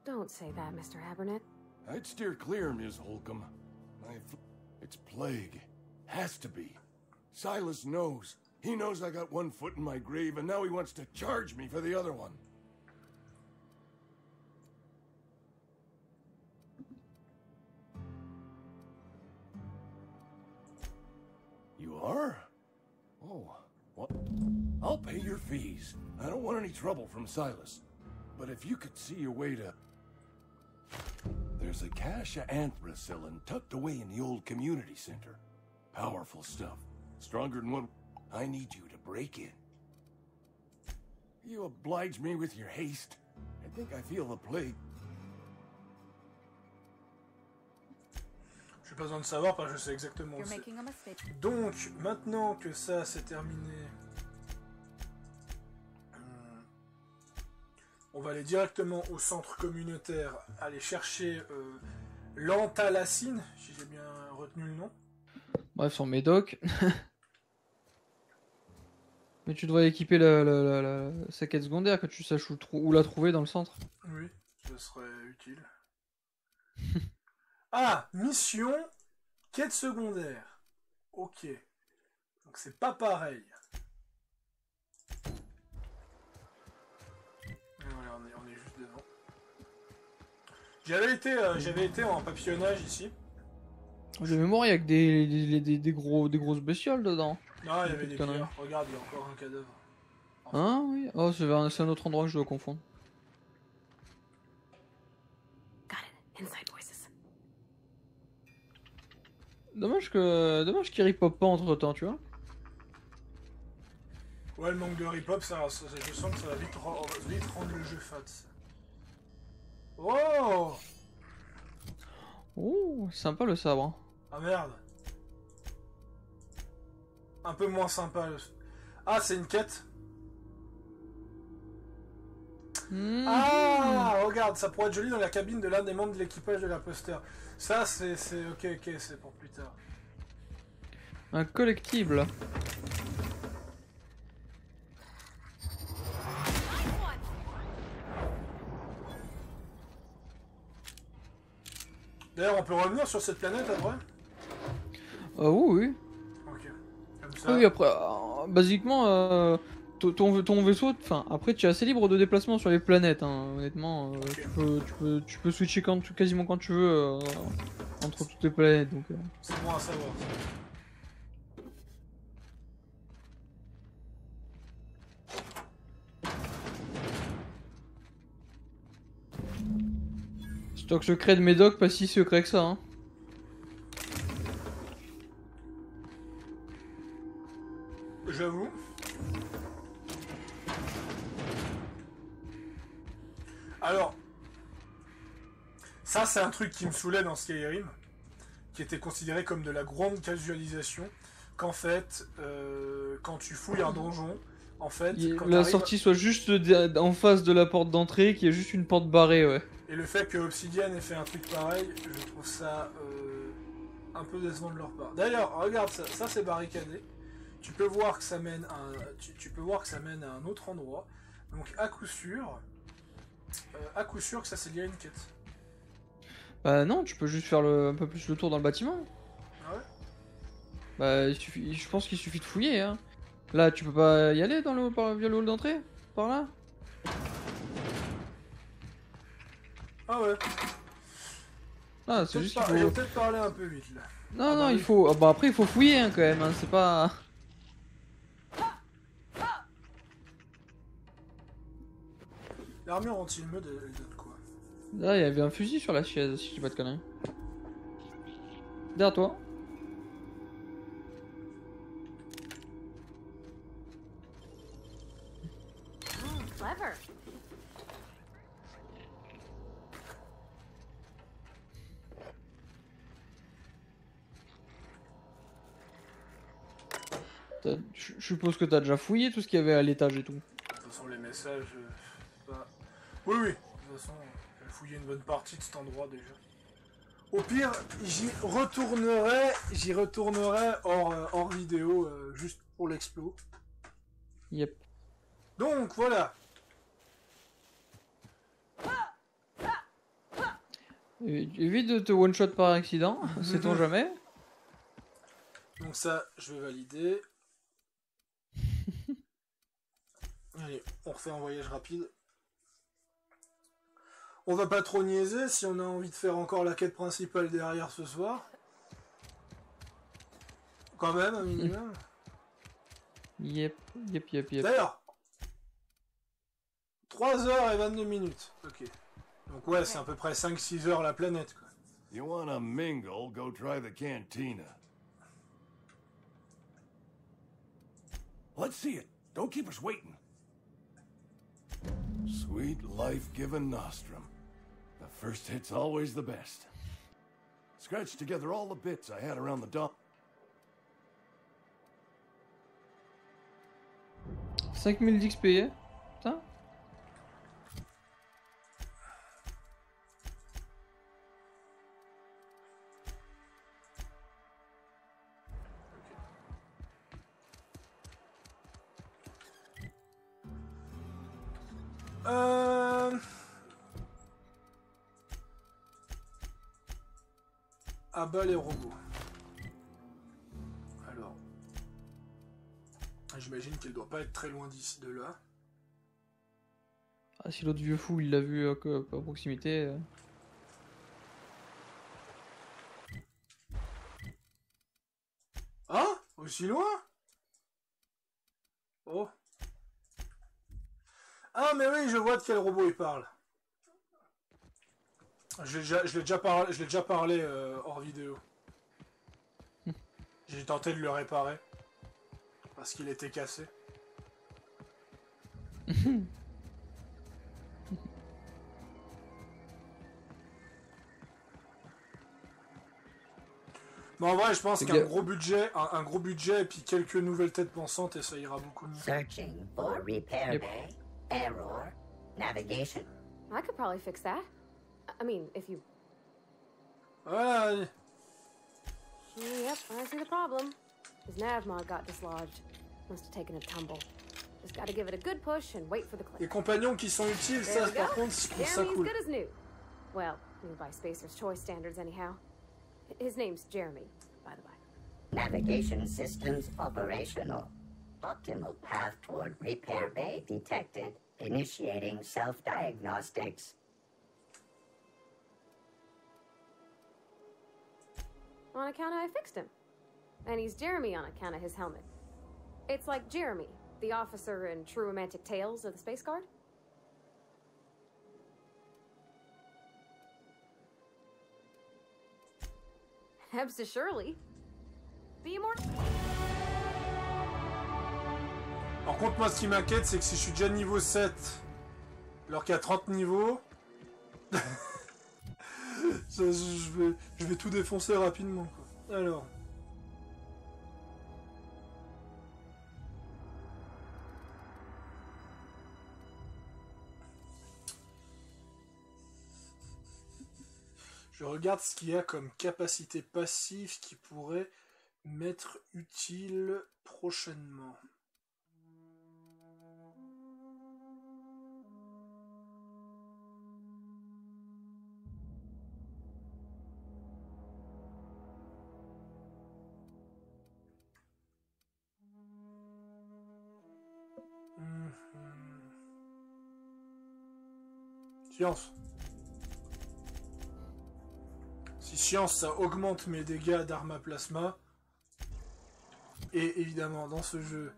Don't say that, Mr. Abernathy. I'd steer clear, Ms. Holcomb. It's plague. Has to be. Silas knows. He knows I got one foot in my grave, and now he wants to charge me for the other one. You are? Oh, what? I'll pay your fees. I don't want any trouble from Silas. But if you could see your way to... There's a cache of anthracillin tucked away in the old community center. Powerful stuff. Stronger than what... I need you to break in. You oblige me with your haste. I think I feel the plague. pas besoin de savoir parce que je sais exactement où You're c'est. making a mistake. Donc, maintenant que ça c'est terminé, on va aller directement au centre communautaire, aller chercher l'antalacine, si j'ai bien retenu le nom. Bref, son médoc. Mais tu devrais équiper sa quête secondaire, que tu saches où la trouver dans le centre. Oui, ce serait utile. Ah, mission, quête secondaire. Ok. Donc c'est pas pareil. Voilà, on est juste devant. J'avais été en papillonnage ici. De mémoire, il y a que des grosses bestioles dedans. Non, il y avait des pierres. Regarde, il y a encore un cadavre. Enfin. Hein, oui. Oh, c'est un autre endroit que je dois confondre. Got it. Inside voices. Dommage qu'il ripop pas entre temps, tu vois. Ouais, le manque de rip-hop, je sens que ça va vite rendre le jeu fat. Oh! Oh, sympa le sabre. Ah merde. Un peu moins sympa. Ah, c'est une quête. Ah, regarde, ça pourrait être joli dans la cabine de l'un des membres de l'équipage de l'imposteur. Ça, c'est... Ok, c'est pour plus tard. Un collectible. D'ailleurs, on peut revenir sur cette planète après? Oui. Ok. Comme ça. Ah oui, après, basiquement, ton vaisseau, enfin, après, tu es assez libre de déplacement sur les planètes, hein, honnêtement. Ok. Tu peux switcher quasiment quand tu veux entre toutes les planètes. Donc, C'est bon à savoir. Stock secret de Médoc, pas si secret que ça. Hein. J'avoue. Alors, ça c'est un truc qui me saoulait dans Skyrim, qui était considéré comme de la grande casualisation, qu'en fait, quand tu fouilles un donjon, en fait... Quand la sortie soit juste en face de la porte d'entrée, qui est juste une porte barrée, ouais. Et le fait que Obsidian ait fait un truc pareil, je trouve ça un peu décevant de leur part. D'ailleurs, regarde ça c'est barricadé. Tu peux voir que ça mène à un autre endroit. Donc à coup sûr que ça c'est lié à une quête. Bah non, tu peux juste faire un peu plus le tour dans le bâtiment. Ah ouais? Bah je pense qu'il suffit de fouiller. Hein. Là, tu peux pas y aller via le hall d'entrée? Par là? Ah ouais. Ah, c'est juste qu'il faut... J'ai peut-être parlé un peu vite là. Non, il faut... Ah, bah après, il faut fouiller hein, quand même, hein. C'est pas... L'armure anti-meute, elle donne quoi? Là, il y avait un fusil sur la chaise, si je dis pas de conneries. Derrière toi. Clever. Je suppose que t'as déjà fouillé tout ce qu'il y avait à l'étage et tout. De toute façon, les messages... Oui. De toute façon, j'ai fouillé une bonne partie de cet endroit déjà. Au pire, j'y retournerai hors vidéo, juste pour l'explo. Yep. Donc, voilà. Évite de te one-shot par accident, sait-on jamais. Donc ça, je vais valider. Allez, on refait un voyage rapide. On va pas trop niaiser si on a envie de faire encore la quête principale derrière ce soir. Quand même, un minimum. Yep. D'ailleurs, 3h22 minutes. Ok. Donc ouais, c'est à peu près 5-6 heures la planète, quoi. You wanna mingle, go try the cantina. Let's see it. Don't keep us waiting. Sweet life-giving nostrum. The first hit's always the best. Scratched together all the bits I had around the dump. 5000 d'XP. Putain. Ah bah les robots. Alors. J'imagine qu'elle doit pas être très loin d'ici de là. Ah, si l'autre vieux fou il l'a vu à proximité. Ah, aussi loin? Oh. Ah mais oui, je vois de quel robot il parle. Je l'ai déjà parlé hors vidéo. J'ai tenté de le réparer. Parce qu'il était cassé. Mais en vrai, je pense qu'un gros budget, un gros budget et puis quelques nouvelles têtes pensantes et ça ira beaucoup mieux. Searching for repair bay, error, navigation. I could probably fix that. I mean, if you... Voilà. Yep, I see the problem. His nav mod got dislodged. Must have taken a tumble. Just gotta give it a good push and wait for the click. Les compagnons qui sont utiles, ça par contre, je trouve ça cool. Jeremy's good as new. Well, new by Spacer's Choice standards anyhow. His name's Jeremy, by the way. Navigation systems operational. Optimal path toward repair bay detected. Initiating self-diagnostics. On account of I fixed him. And he's Jeremy on account of his helmet. It's like Jeremy, the officer in True Romantic Tales of the Space Guard. Hebs to Shirley. Be more... Par contre, moi, ce qui m'inquiète, c'est que si je suis déjà niveau 7, alors qu'il y a 30 niveaux, je vais tout défoncer rapidement, quoi. Alors... Je regarde ce qu'il y a comme capacité passive qui pourrait m'être utile prochainement. Science. Si science, ça augmente mes dégâts d'armes à plasma. Et évidemment, dans ce jeu,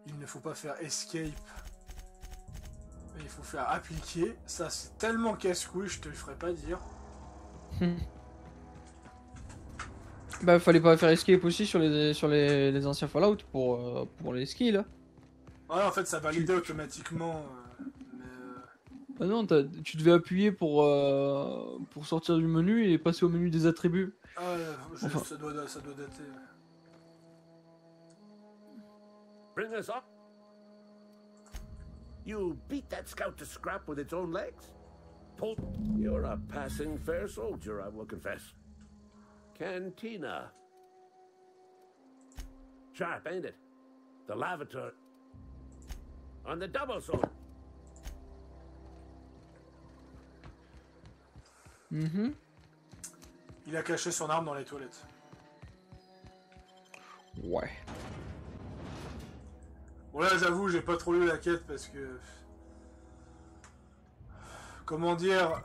il ne faut pas faire escape. Mais il faut faire appliquer. Ça, c'est tellement casse-couille, je te le ferai pas dire. Bah, fallait pas faire escape aussi sur les anciens Fallout pour les skills. Hein. Ouais, en fait, ça validait automatiquement. Ah non, tu devais appuyer pour sortir du menu et passer au menu des attributs. Ah ouais, enfin. ça doit dater. Bring us up. You beat that scout to scrap with its own legs? Polt, you're a passing fair soldier, I will confess. Cantina. Sharp, ain't it? The lavatory. On the double sword. Il a caché son arme dans les toilettes. Ouais. Bon là j'avoue j'ai pas trop lu la quête parce que... Comment dire...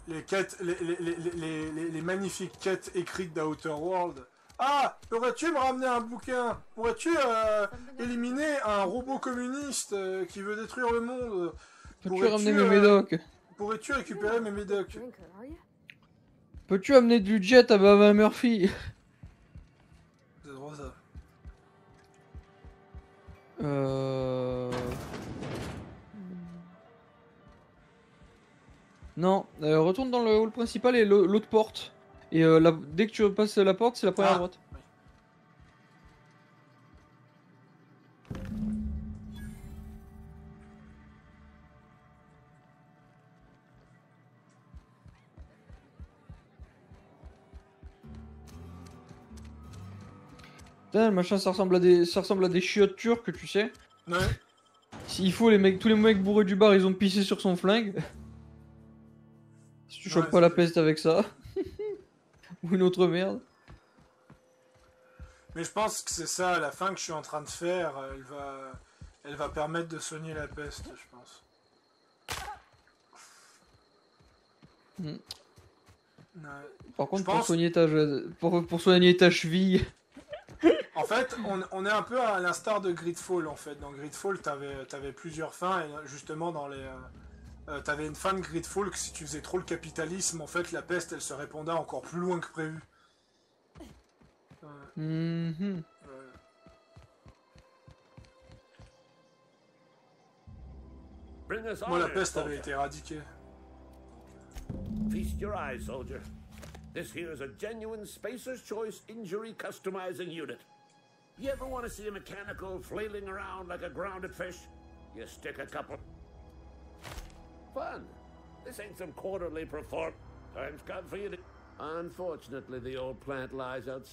Les quêtes... Les magnifiques quêtes écrites d'Outer World. Ah, pourrais-tu me ramener un bouquin? Pourrais-tu éliminer un robot communiste qui veut détruire le monde? Peux-tu ramener mes médocs? Pourrais-tu récupérer mes médocs? Peux-tu amener du jet à Baba Murphy? C'est drôle ça. Non, retourne dans le hall principal et l'autre porte. Et dès que tu repasses la porte, c'est la première à droite. Oui. Putain, le machin, ça ressemble à des chiottes turques, tu sais. Ouais. S'il faut, tous les mecs bourrés du bar, ils ont pissé sur son flingue. Si tu chopes Ouais, pas la c'est- peste avec ça. Ou une autre merde. Mais je pense que c'est ça, la fin que je suis en train de faire, elle va permettre de soigner la peste, je pense. Mm. Ouais. Par contre, Je pense- pour soigner ta cheville. En fait, on est un peu à l'instar de Gridfall, en fait. Dans Gridfall, t'avais plusieurs fins, et justement, t'avais une fin de Gridfall que si tu faisais trop le capitalisme, en fait, la peste, elle se répandait encore plus loin que prévu. Mhm. Bring us Moi, la honor, peste avait soldier. été éradiquée. Feast your eyes, soldier. This here is a genuine Spacer's Choice injury customizing unit. You ever want to see a mechanical flailing around like a grounded fish? You stick a couple... Fun. This ain't some quarterly perform... Time's come for you to... Unfortunately, the old plant lies out...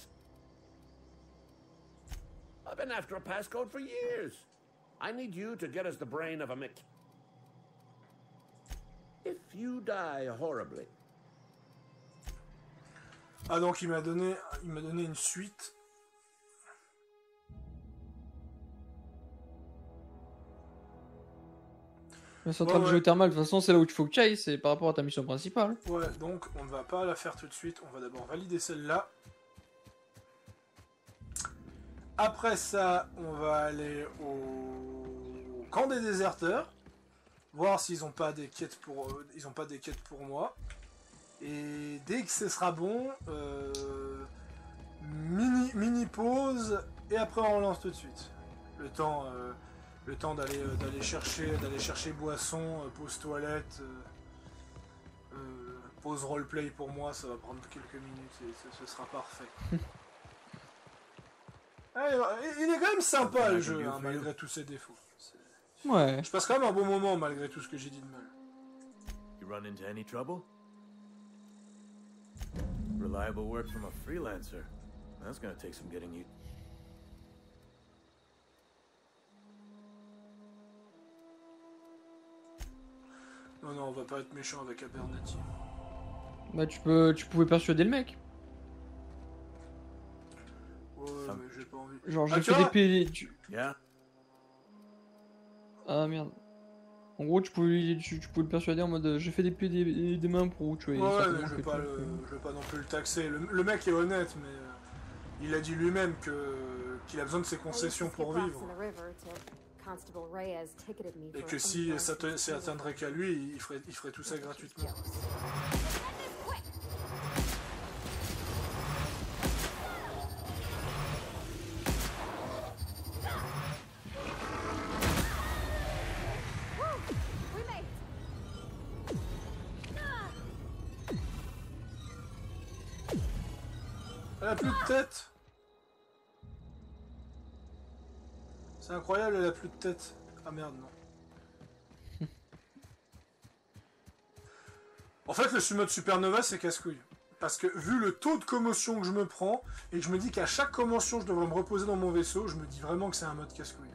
I've been after a passcode for years. I need you to get us the brain of a mech... If you die horribly... Ah, donc il m'a donné une suite. La centrale Ouais. géothermale, de toute façon, c'est là où il faut que tu ailles, c'est par rapport à ta mission principale. Ouais, donc on ne va pas la faire tout de suite, on va d'abord valider celle-là. Après ça, on va aller au camp des déserteurs, voir s'ils n'ont pas des quêtes pour moi. Et dès que ce sera bon, mini pause et après on relance tout de suite. Le temps d'aller chercher boisson, pause toilette, pause roleplay pour moi, ça va prendre quelques minutes et ce sera parfait. Il est quand même sympa le jeu, hein, malgré tous ses défauts. Ouais. Je passe quand même un bon moment malgré tout ce que j'ai dit de mal. You run into any trouble? Reliable work from a freelancer. That's gonna take some getting you. Non, on va pas être méchant avec Abernathy. Bah tu pouvais persuader le mec. Ouais, mais j'ai pas envie. Genre Ah, j'ai tu fait vois des pieds... Yeah? Ah merde. En gros tu pouvais le persuader en mode j'ai fait des pieds des mains pour tu vois. Ouais, mais je veux pas non plus le taxer. Le mec est honnête, mais il a dit lui-même qu'il a besoin de ses concessions pour vivre. Et que si ça atteindrait qu'à lui, il ferait tout ça gratuitement. Elle a plus de tête. C'est incroyable, elle a plus de tête. Ah merde, non. En fait, le mode Supernova, c'est casse-couille. Parce que vu le taux de commotion que je me prends, et que je me dis qu'à chaque commotion, je devrais me reposer dans mon vaisseau, je me dis vraiment que c'est un mode casse-couille.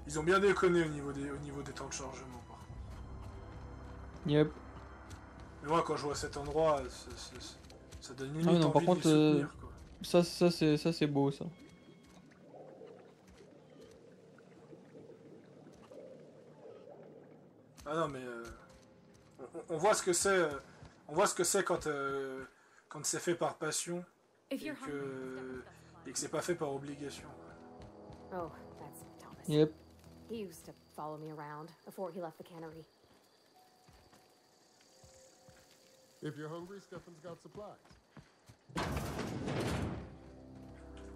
Ils ont bien déconné au niveau des temps de chargement, par contre. Yep. Mais moi, quand je vois cet endroit, ça donne limite non, par envie contre, d'y soutenir, quoi. ça c'est beau ça. Ah non, mais on voit ce que c'est. On voit ce que c'est quand c'est fait par passion et que c'est pas fait par obligation. Oh, that's Thomas. Yep. He used to follow me around before he left the cannery. If you're hungry, Stefan's got supplies.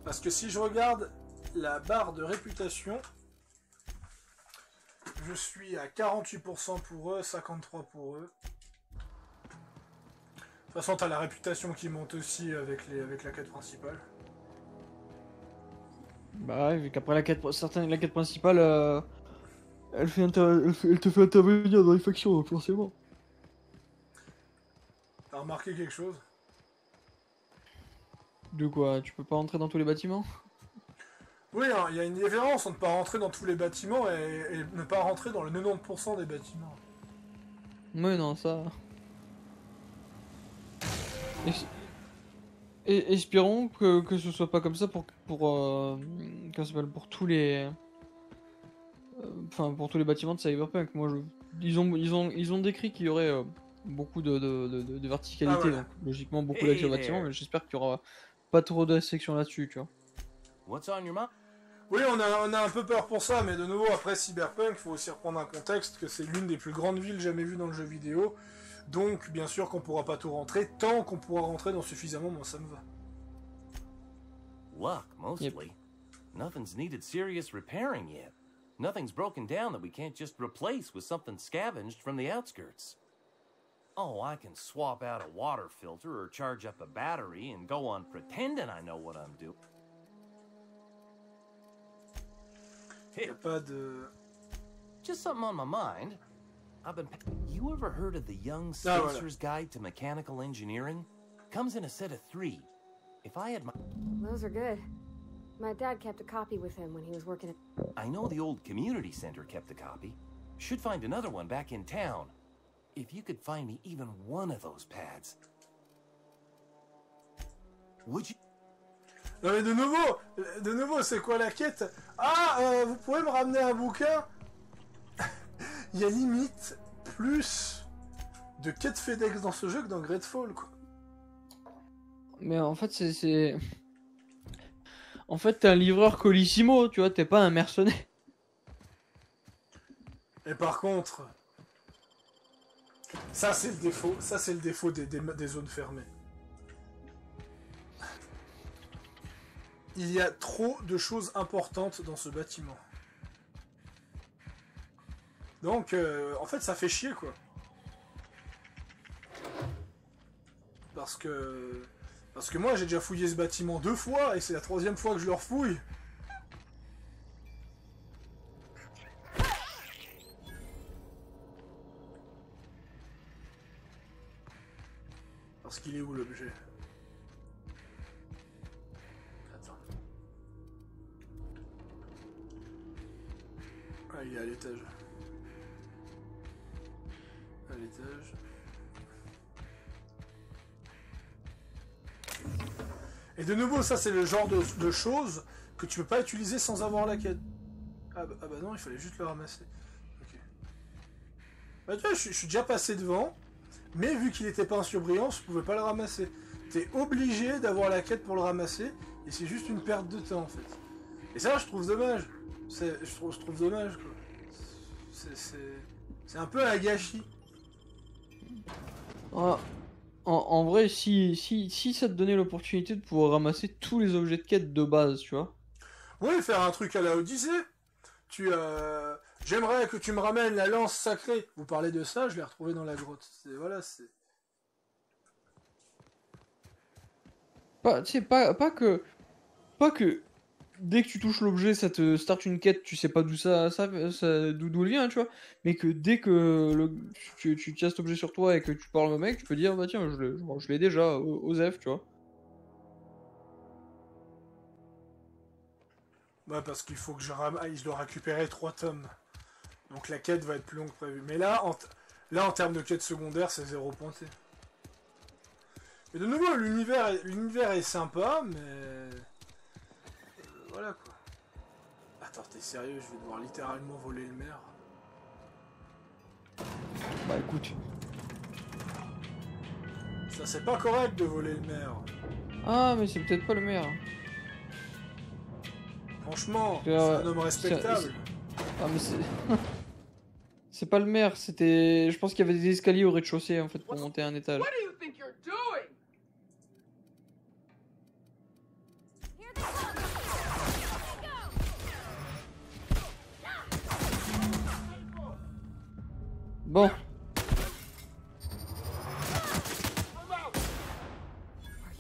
Parce que si je regarde la barre de réputation, je suis à 48% pour eux, 53% pour eux. De toute façon, t'as la réputation qui monte aussi avec la quête principale. Bah ouais, vu qu'après la quête principale, elle te fait intervenir dans les factions, donc forcément. T'as remarqué quelque chose? De quoi? Tu peux pas rentrer dans tous les bâtiments? Oui, hein, il y a une différence entre ne pas rentrer dans tous les bâtiments et ne pas rentrer dans le 90% des bâtiments. Oui, non, ça... Et espérons que ce soit pas comme ça pour comment ça s'appelle, pour tous les... Enfin, pour tous les bâtiments de Cyberpunk. Moi, ils ont décrit qu'il y aurait beaucoup de verticalité, Ah, voilà. donc logiquement beaucoup d'accès aux bâtiments, mais j'espère qu'il y aura pas trop de restrictions là-dessus, tu vois. What's on your mind? Oui, on a un peu peur pour ça, mais de nouveau, après Cyberpunk, il faut aussi reprendre un contexte que c'est l'une des plus grandes villes jamais vues dans le jeu vidéo. Donc, bien sûr qu'on pourra pas tout rentrer, tant qu'on pourra rentrer dans suffisamment, moi ça me va. Luck, mostly. Nothing's needed serious repairing yet. Nothing's broken down that we can't just replace with something scavenged from the outskirts. Oh, I can swap out a water filter or charge up a battery and go on pretending I know what I'm doing. Y a pas de... Just something on my mind. You ever heard of the Young Ah, voilà. Spacer's Guide to Mechanical Engineering? Comes in a set of 3. If I had my... Those are good. My dad kept a copy with him when he was working at... I know the old community center kept a copy. Should find another one back in town. If you could find me even one of those pads. Would you... Non mais de nouveau, c'est quoi la quête? Ah, vous pouvez me ramener un bouquin? Il y a limite plus de quêtes FedEx dans ce jeu que dans Greatfall, quoi. Mais en fait, c'est... En fait, t'es un livreur Colissimo, tu vois, t'es pas un mercenaire. Et par contre, ça c'est le défaut des zones fermées. Il y a trop de choses importantes dans ce bâtiment. Donc, en fait, ça fait chier, quoi. Parce que moi, j'ai déjà fouillé ce bâtiment 2 fois, et c'est la 3e fois que je le refouille. Parce qu'il est où, l'objet? Attends. Ah, il est à l'étage. À l'étage. Et de nouveau, ça c'est le genre de choses que tu peux pas utiliser sans avoir la quête. Ah bah non, il fallait juste le ramasser. Ok. Bah tu vois, je suis déjà passé devant, mais vu qu'il était pas en surbrillant, je pouvais pas le ramasser. T'es obligé d'avoir la quête pour le ramasser, et c'est juste une perte de temps en fait. Et ça, je trouve dommage. Je trouve dommage, quoi. C'est un peu un gâchis. En vrai, si ça te donnait l'opportunité de pouvoir ramasser tous les objets de quête de base, tu vois. Oui, faire un truc à la Odyssée. J'aimerais que tu me ramènes la lance sacrée. Vous parlez de ça, je l'ai retrouvé dans la grotte. Voilà, c'est... Tu sais, pas que dès que tu touches l'objet, ça te start une quête, tu sais pas d'où d'où elle vient, tu vois. Mais que dès que tu tiens cet objet sur toi et que tu parles au mec, tu peux dire, bah tiens, je l'ai déjà, Osef, tu vois. Ouais, parce qu'il faut que je dois récupérer 3 tomes. Donc la quête va être plus longue que prévu. Mais là, en termes de quête secondaire, c'est 0 pointé. Mais de nouveau, l'univers est sympa, mais... voilà, quoi. Attends, t'es sérieux? Je vais devoir littéralement voler le maire. Bah écoute. Ça, c'est pas correct de voler le maire. Ah, mais c'est peut-être pas le maire. Franchement, c'est un homme respectable. Ah, mais c'est... c'est pas le maire, c'était... Je pense qu'il y avait des escaliers au rez-de-chaussée, en fait, pour monter un étage. Bon. Are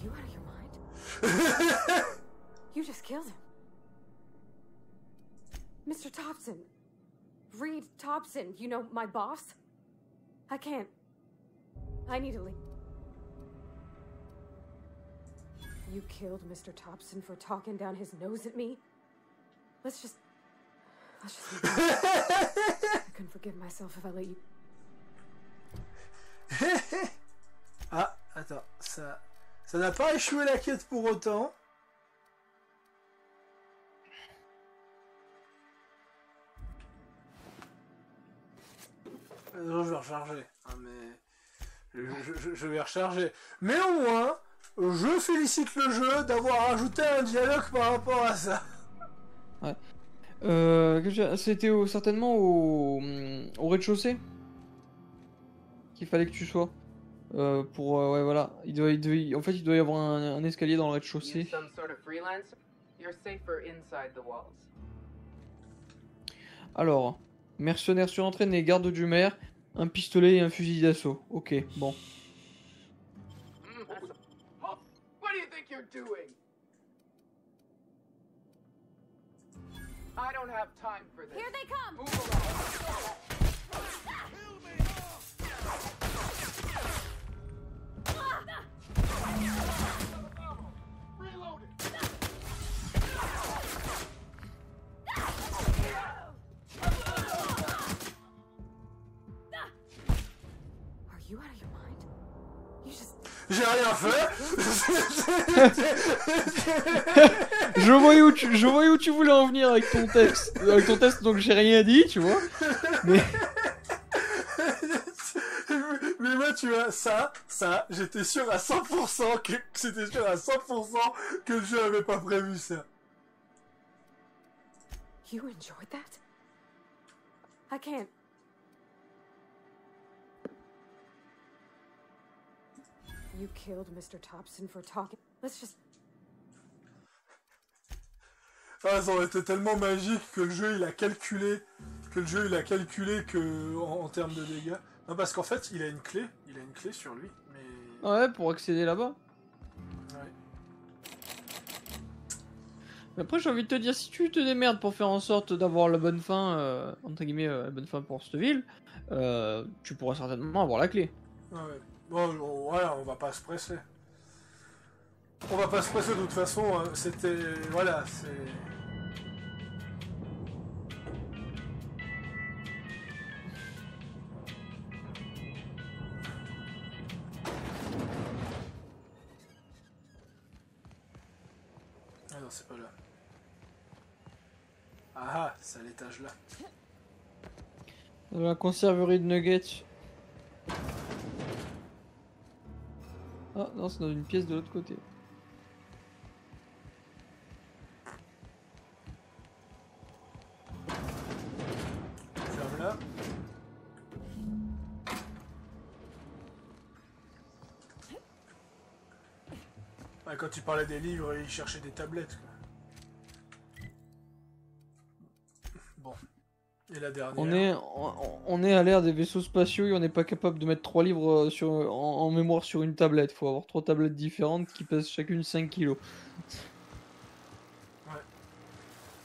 you out of your mind? You just killed him. Mr. Thompson. Reed Thompson, you know, my boss. I can't. I need to leave. You killed Mr. Thompson for talking down his nose at me? Let's just leave it. I couldn't forgive myself if I let you. Ah, attends, ça n'a pas échoué la quête pour autant. Je vais recharger. Ah, mais je vais recharger. Mais au moins, je félicite le jeu d'avoir ajouté un dialogue par rapport à ça. Ouais. C'était certainement au rez-de-chaussée qu'il fallait que tu sois. Ouais, voilà. En fait, il doit y avoir un escalier dans le rez-de-chaussée. Alors, mercenaires surentraînés, garde du maire, un pistolet et un fusil d'assaut. Ok, bon. What do you think you're doing? I don't have time for this. Here they come! Move along. Reload it. Are you out of your mind? You just... J'ai rien fait. Je voyais où tu voulais en venir avec ton test, donc j'ai rien dit, tu vois. Mais moi, tu vois, ça, j'étais sûr à 100% que c'était sûr à 100% que le jeu avait pas prévu ça. You enjoyed that? I can't. You killed Mr. Thompson for talking. Let's just... Ah, ça aurait été tellement magique que le jeu il a calculé que en termes de dégâts. Non, parce qu'en fait il a une clé sur lui, mais... ouais, pour accéder là-bas. Ouais. Mais après, j'ai envie de te dire, si tu te démerdes pour faire en sorte d'avoir la bonne fin, entre guillemets, la bonne fin pour cette ville, tu pourras certainement avoir la clé. Ouais. Bon, voilà, on va pas se presser. On va pas se presser de toute façon, hein. C'était... Voilà, c'est... Ah non, c'est pas là. Ah, c'est à l'étage là. La conserverie de nuggets. Ah non, c'est dans une pièce de l'autre côté. Ferme là. Ouais, quand tu parlais des livres, il cherchait des tablettes, quoi. Bon. Et la dernière. On est à l'ère des vaisseaux spatiaux et on n'est pas capable de mettre 3 livres en mémoire sur une tablette. Faut avoir 3 tablettes différentes qui pèsent chacune 5 kilos. Ouais.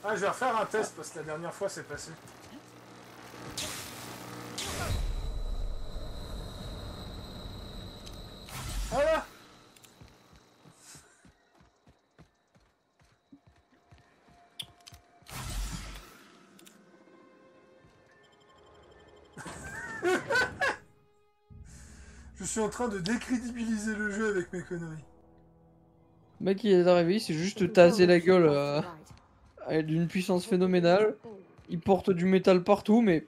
Ah, je vais refaire un test parce que la dernière fois c'est passé. Voilà. Je suis en train de décrédibiliser le jeu avec mes conneries. Le mec il est arrivé, c'est juste taser la gueule d'une puissance phénoménale. Il porte du métal partout, mais...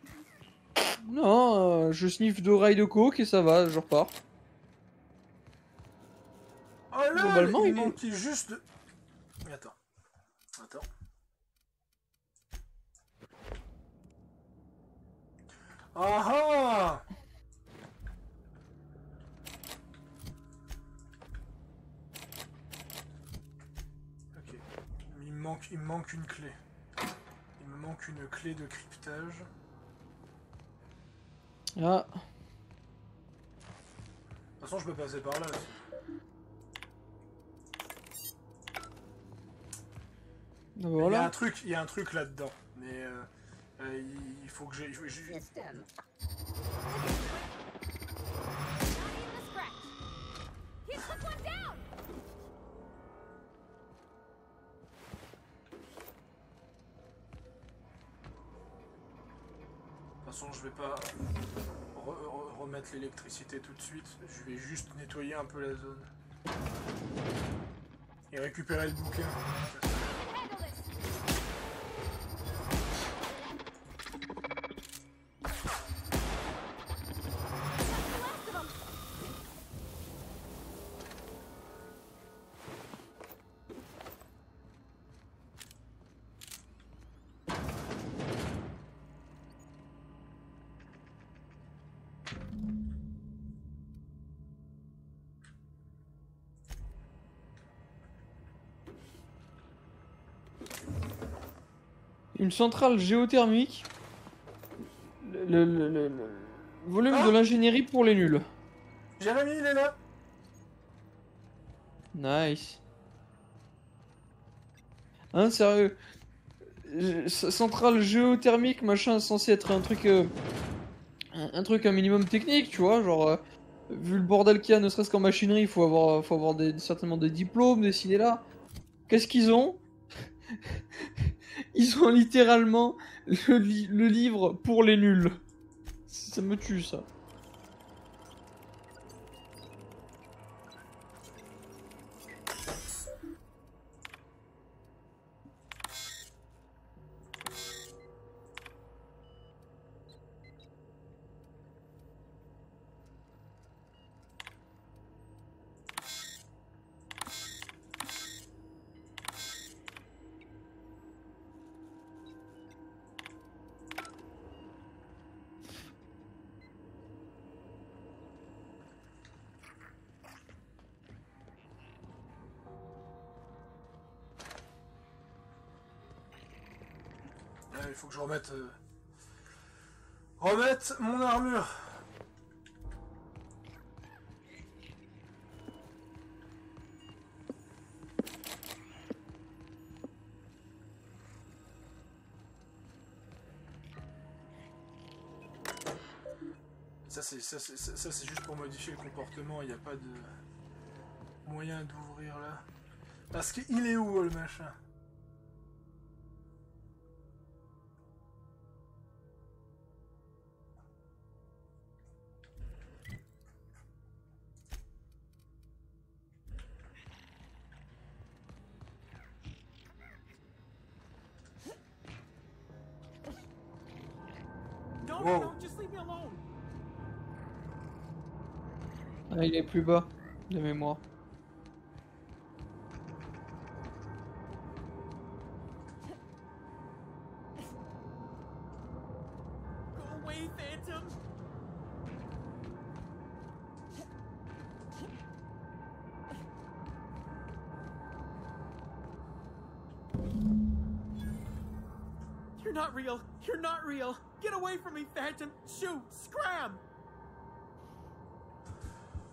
Non, je sniffe 2 rails de coke et ça va, je repars. Oh là, Globalement, il il manquait juste de... Attends. Ah ah! Ok. Il me manque une clé. Il me manque une clé de cryptage. Ah. De toute façon, je peux passer par là aussi. Voilà. Il y a un truc là-dedans. Mais il faut que j'ai... System. De toute façon, je vais pas remettre l'électricité tout de suite. Je vais juste nettoyer un peu la zone. Et récupérer le bouquin. Une centrale géothermique. Le volume de l'ingénierie pour les nuls. Jérémy, il est là. Nice. Hein, sérieux. Centrale géothermique, machin, censé être un truc... un truc un minimum technique, tu vois, genre... vu le bordel qu'il y a, ne serait-ce qu'en machinerie, il faut avoir certainement des diplômes, des ci, des là. Qu'est-ce qu'ils ont? Ils ont littéralement le livre pour les nuls. Ça me tue, ça. Il faut que je remette... remette mon armure. Ça c'est juste pour modifier le comportement, il n'y a pas de moyen d'ouvrir là. Parce qu'il est où le machin? Wow. Ah, il est plus bas, de mémoire. Go away, Phantom! You're not real! You're not real! Get away from me, Phantom! Shoot! Scram!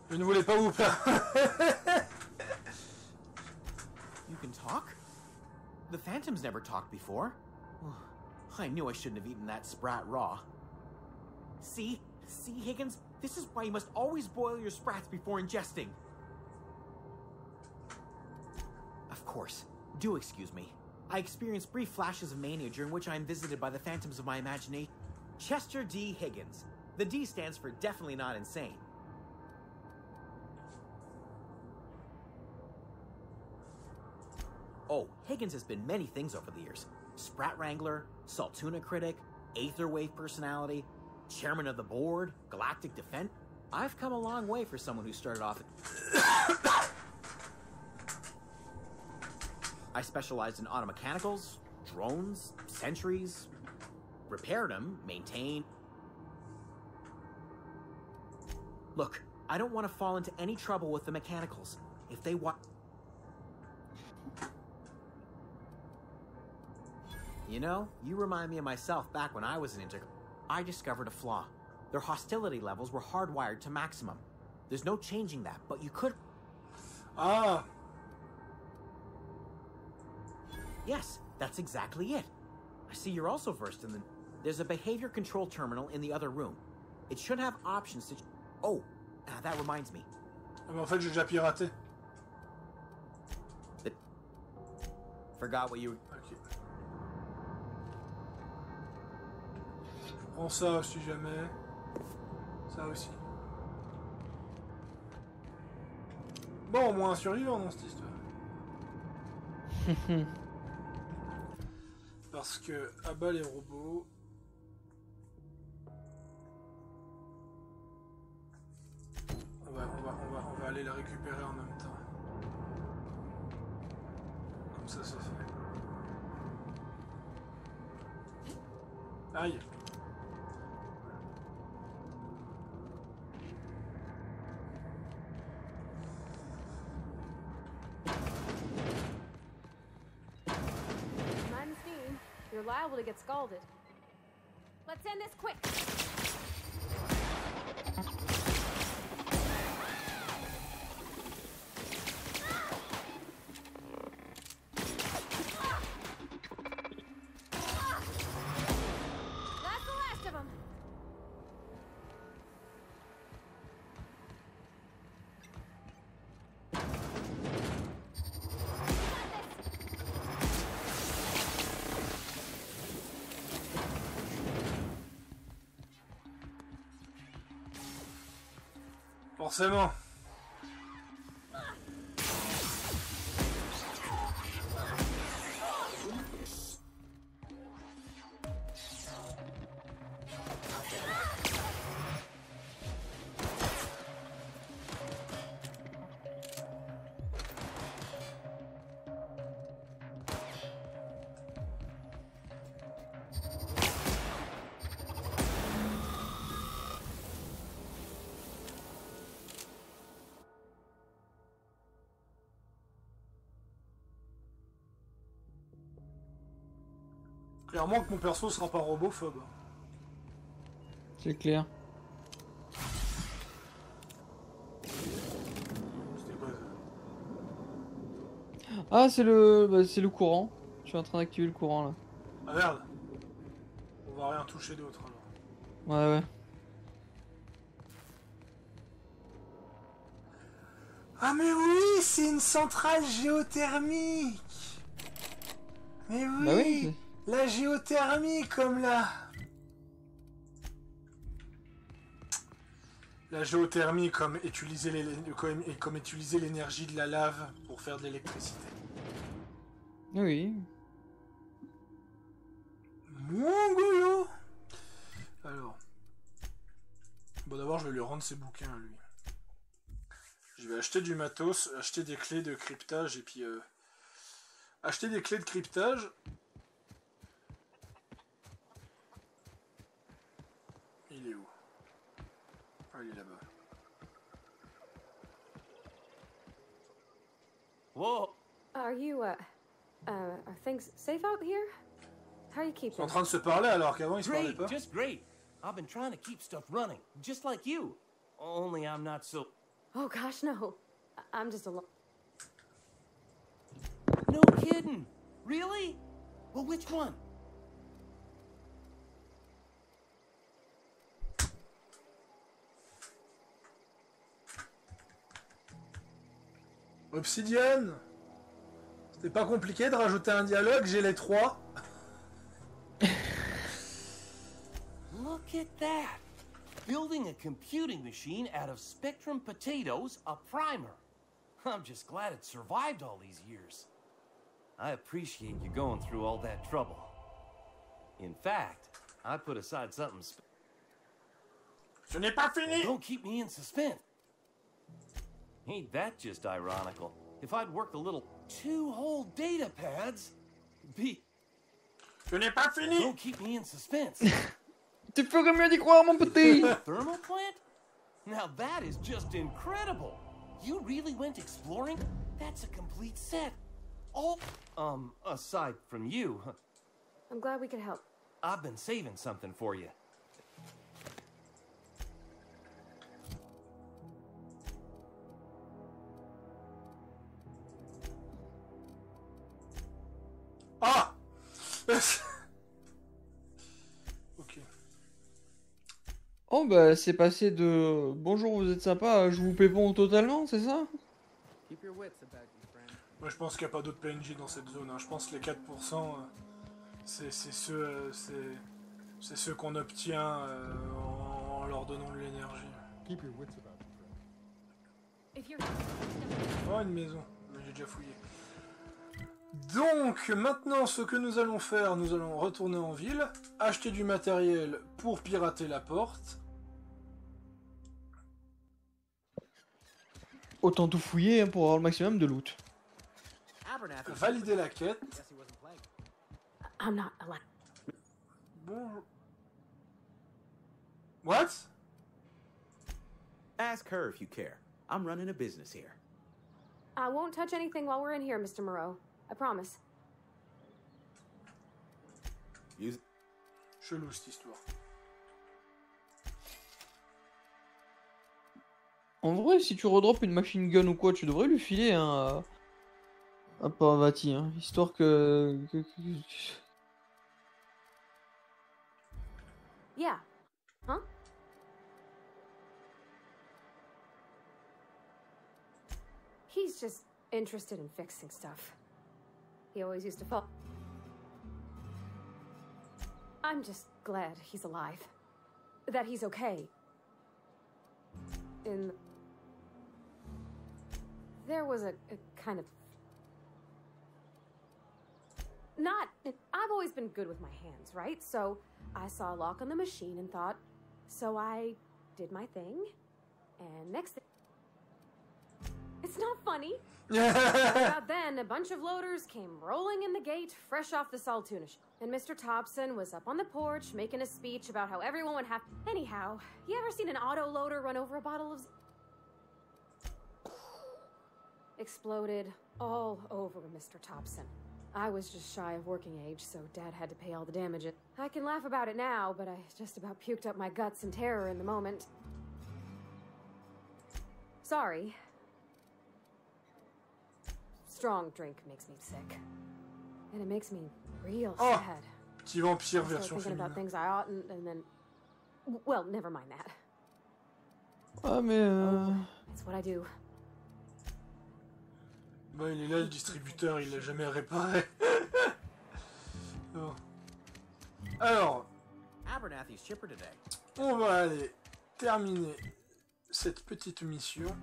Je ne voulais pas vous faire. You can talk? The Phantom's never talked before. I knew I shouldn't have eaten that sprat raw. See? See, Higgins? This is why you must always boil your sprats before ingesting. Of course. Do excuse me. I experience brief flashes of mania during which I am visited by the phantoms of my imagination. Chester D. Higgins. The D stands for definitely not insane. Oh, Higgins has been many things over the years. Sprat Wrangler, Saltuna critic, Aetherwave personality, chairman of the board, Galactic Defense. I've come a long way for someone who started off I specialized in automechanicals, drones, sentries, repaired them, maintained. Look, I don't want to fall into any trouble with the mechanicals. If they want... You know, you remind me of myself back when I was an integral. I discovered a flaw. Their hostility levels were hardwired to maximum. There's no changing that, but you could... Ah. Yes, that's exactly it. I see you're also versed in the... There's a behavior control terminal in the other room. It should have options to... Oh, that reminds me. Ah, mais en fait, j'ai déjà piraté. Forgot what you... Ok. Je prends ça si jamais. Ça aussi. Bon, au moins un survivant dans cette histoire. Parce que, à bas les robots... On va aller la récupérer en même temps. Comme ça, c'est fait. Aïe. I'm Steam. You're liable to get scalded. Let's end this quick. That's the last of them. Forcément. Clairement que mon perso sera pas robophobe. C'est clair. C'était quoi ça? Ah, c'est le courant. Je suis en train d'activer le courant là. Ah merde. On va rien toucher d'autre alors. Ouais, ouais. Ah mais oui, c'est une centrale géothermique. Mais oui, Bah oui, la géothermie comme là. La géothermie comme utiliser l'énergie de la lave pour faire de l'électricité. Oui. Mongolo. Alors. Bon d'abord je vais lui rendre ses bouquins à lui. Je vais acheter du matos, acheter des clés de cryptage et puis acheter des clés de cryptage. Il est où? Ah, il est là-bas. Whoa! Are you, are things safe out here? How are you Ils keeping? sont en train de se parler alors qu'avant ils se parlaient Great, pas. just great. I've been trying to keep stuff running, just like you. Only I'm not so... Oh gosh, no. I'm just alone. No kidding. Really? Well, which one? Obsidian. C'était pas compliqué de rajouter un dialogue, j'ai les trois. Look at that. Building a computing machine out of Spectrum potatoes, a primer. I'm just glad it survived all these years. I appreciate you going through all that trouble. In fact, I put aside something Ce n'est pas fini. Don't keep me in suspense. Ain't that just ironical? If I'd worked a little 2 whole data pads, be... Ce n'est pas fini. Don't keep me in suspense. Tu ferais mieux d'y croire, mon petit. Thermal plant? Now that is just incredible. You really went exploring? That's a complete set. All, aside from you, I'm glad we could help. I've been saving something for you. Ok. Oh bah c'est passé de bonjour vous êtes sympa à je vous pépon totalement, c'est ça? Moi je pense qu'il n'y a pas d'autres PNJ dans cette zone. Hein. Je pense que les 4%, c'est ceux qu'on obtient en leur donnant de l'énergie. Oh, une maison. Mais j'ai déjà fouillé. Donc, maintenant, ce que nous allons faire, nous allons retourner en ville, acheter du matériel pour pirater la porte. Autant tout fouiller hein, pour avoir le maximum de loot. Valider la quête. I'm not allowed. Bonjour. What? Ask her if you care. I'm running a business here. I won't touch anything while we're in here, Mr. Moreau. I promise. Chelou cette histoire. En vrai, si tu redrops une machine gun ou quoi, tu devrais lui filer un Parvati, hein, histoire que... Yeah. Huh? He's just interested in fixing stuff. He always used to fall. I'm just glad he's alive. That he's okay. There was a kind of... I've always been good with my hands, right? So I saw a lock on the machine and thought, so I did my thing, and next thing... It's not funny. About then, a bunch of loaders came rolling in the gate, fresh off the Saltuna. And Mr. Thompson was up on the porch, making a speech about how everyone would have... Anyhow, you ever seen an auto loader run over a bottle of... Exploded all over Mr. Thompson. I was just shy of working age, so Dad had to pay all the damage. I can laugh about it now, but I just about puked up my guts in terror in the moment. Sorry. Strong drink makes me sick. And it makes me real sad. Petit vampire I start version thinking about féminin. things I oughtn't, and then... Well, never mind that. Ah mais... It's what I do. Bah, il est là, le distributeur, il l'a jamais réparé. Bon. Alors, Abernathy's chipper today. on va aller terminer cette petite mission.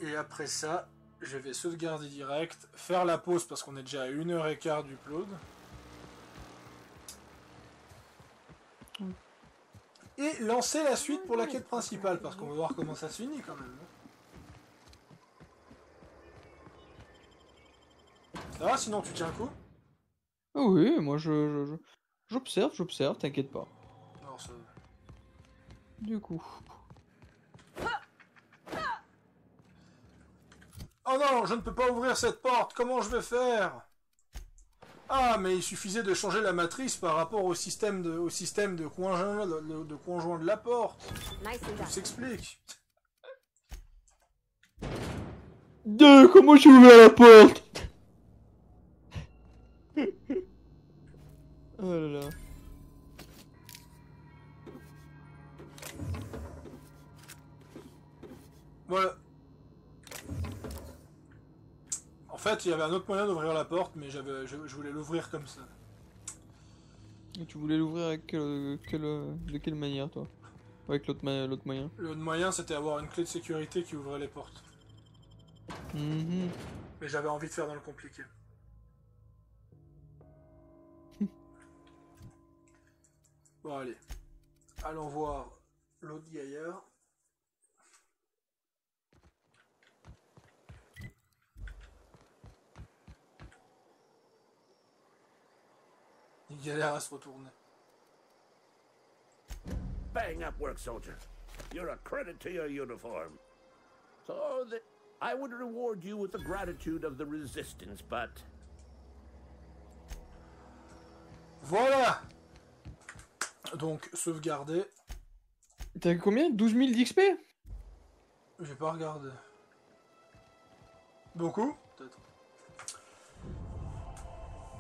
Et après ça, je vais sauvegarder direct, faire la pause parce qu'on est déjà à 1h15 du upload. Et lancer la suite pour la quête principale, parce qu'on va voir comment ça se finit quand même. Ça va, sinon tu tiens un coup? Ah oui, moi j'observe, t'inquiète pas. Alors, ça... Du coup... Oh non, je ne peux pas ouvrir cette porte, comment je vais faire? Ah, mais il suffisait de changer la matrice par rapport au système de conjoint de la porte. Tout s'explique. Comment j'ai ouvert la porte? Oh là là. Voilà. En fait, il y avait un autre moyen d'ouvrir la porte, mais je voulais l'ouvrir comme ça. Et tu voulais l'ouvrir avec de quelle manière, toi? Avec l'autre moyen? L'autre moyen, c'était avoir une clé de sécurité qui ouvrait les portes. Mais j'avais envie de faire dans le compliqué. Bon, allez. Allons voir l'autre gaillard. Il galère à se retourner. Bang up work, soldier. You're a credit to your uniform. So I would reward you with the gratitude of the resistance, but... Voilà. Donc, sauvegarder. T'as combien? 12 000 d'XP? J'ai pas regardé. Beaucoup? Peut-être.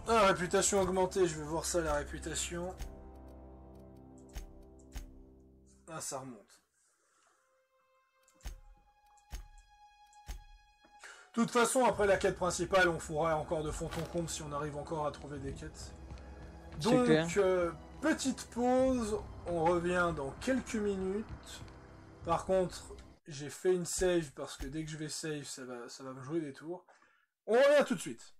Ah, réputation augmentée, je vais voir ça, la réputation. Ah, ça remonte. De toute façon, après la quête principale, on fera encore de fond en comble si on arrive encore à trouver des quêtes. Donc, petite pause, on revient dans quelques minutes. Par contre, j'ai fait une save parce que dès que je vais save, ça va me jouer des tours. On revient tout de suite.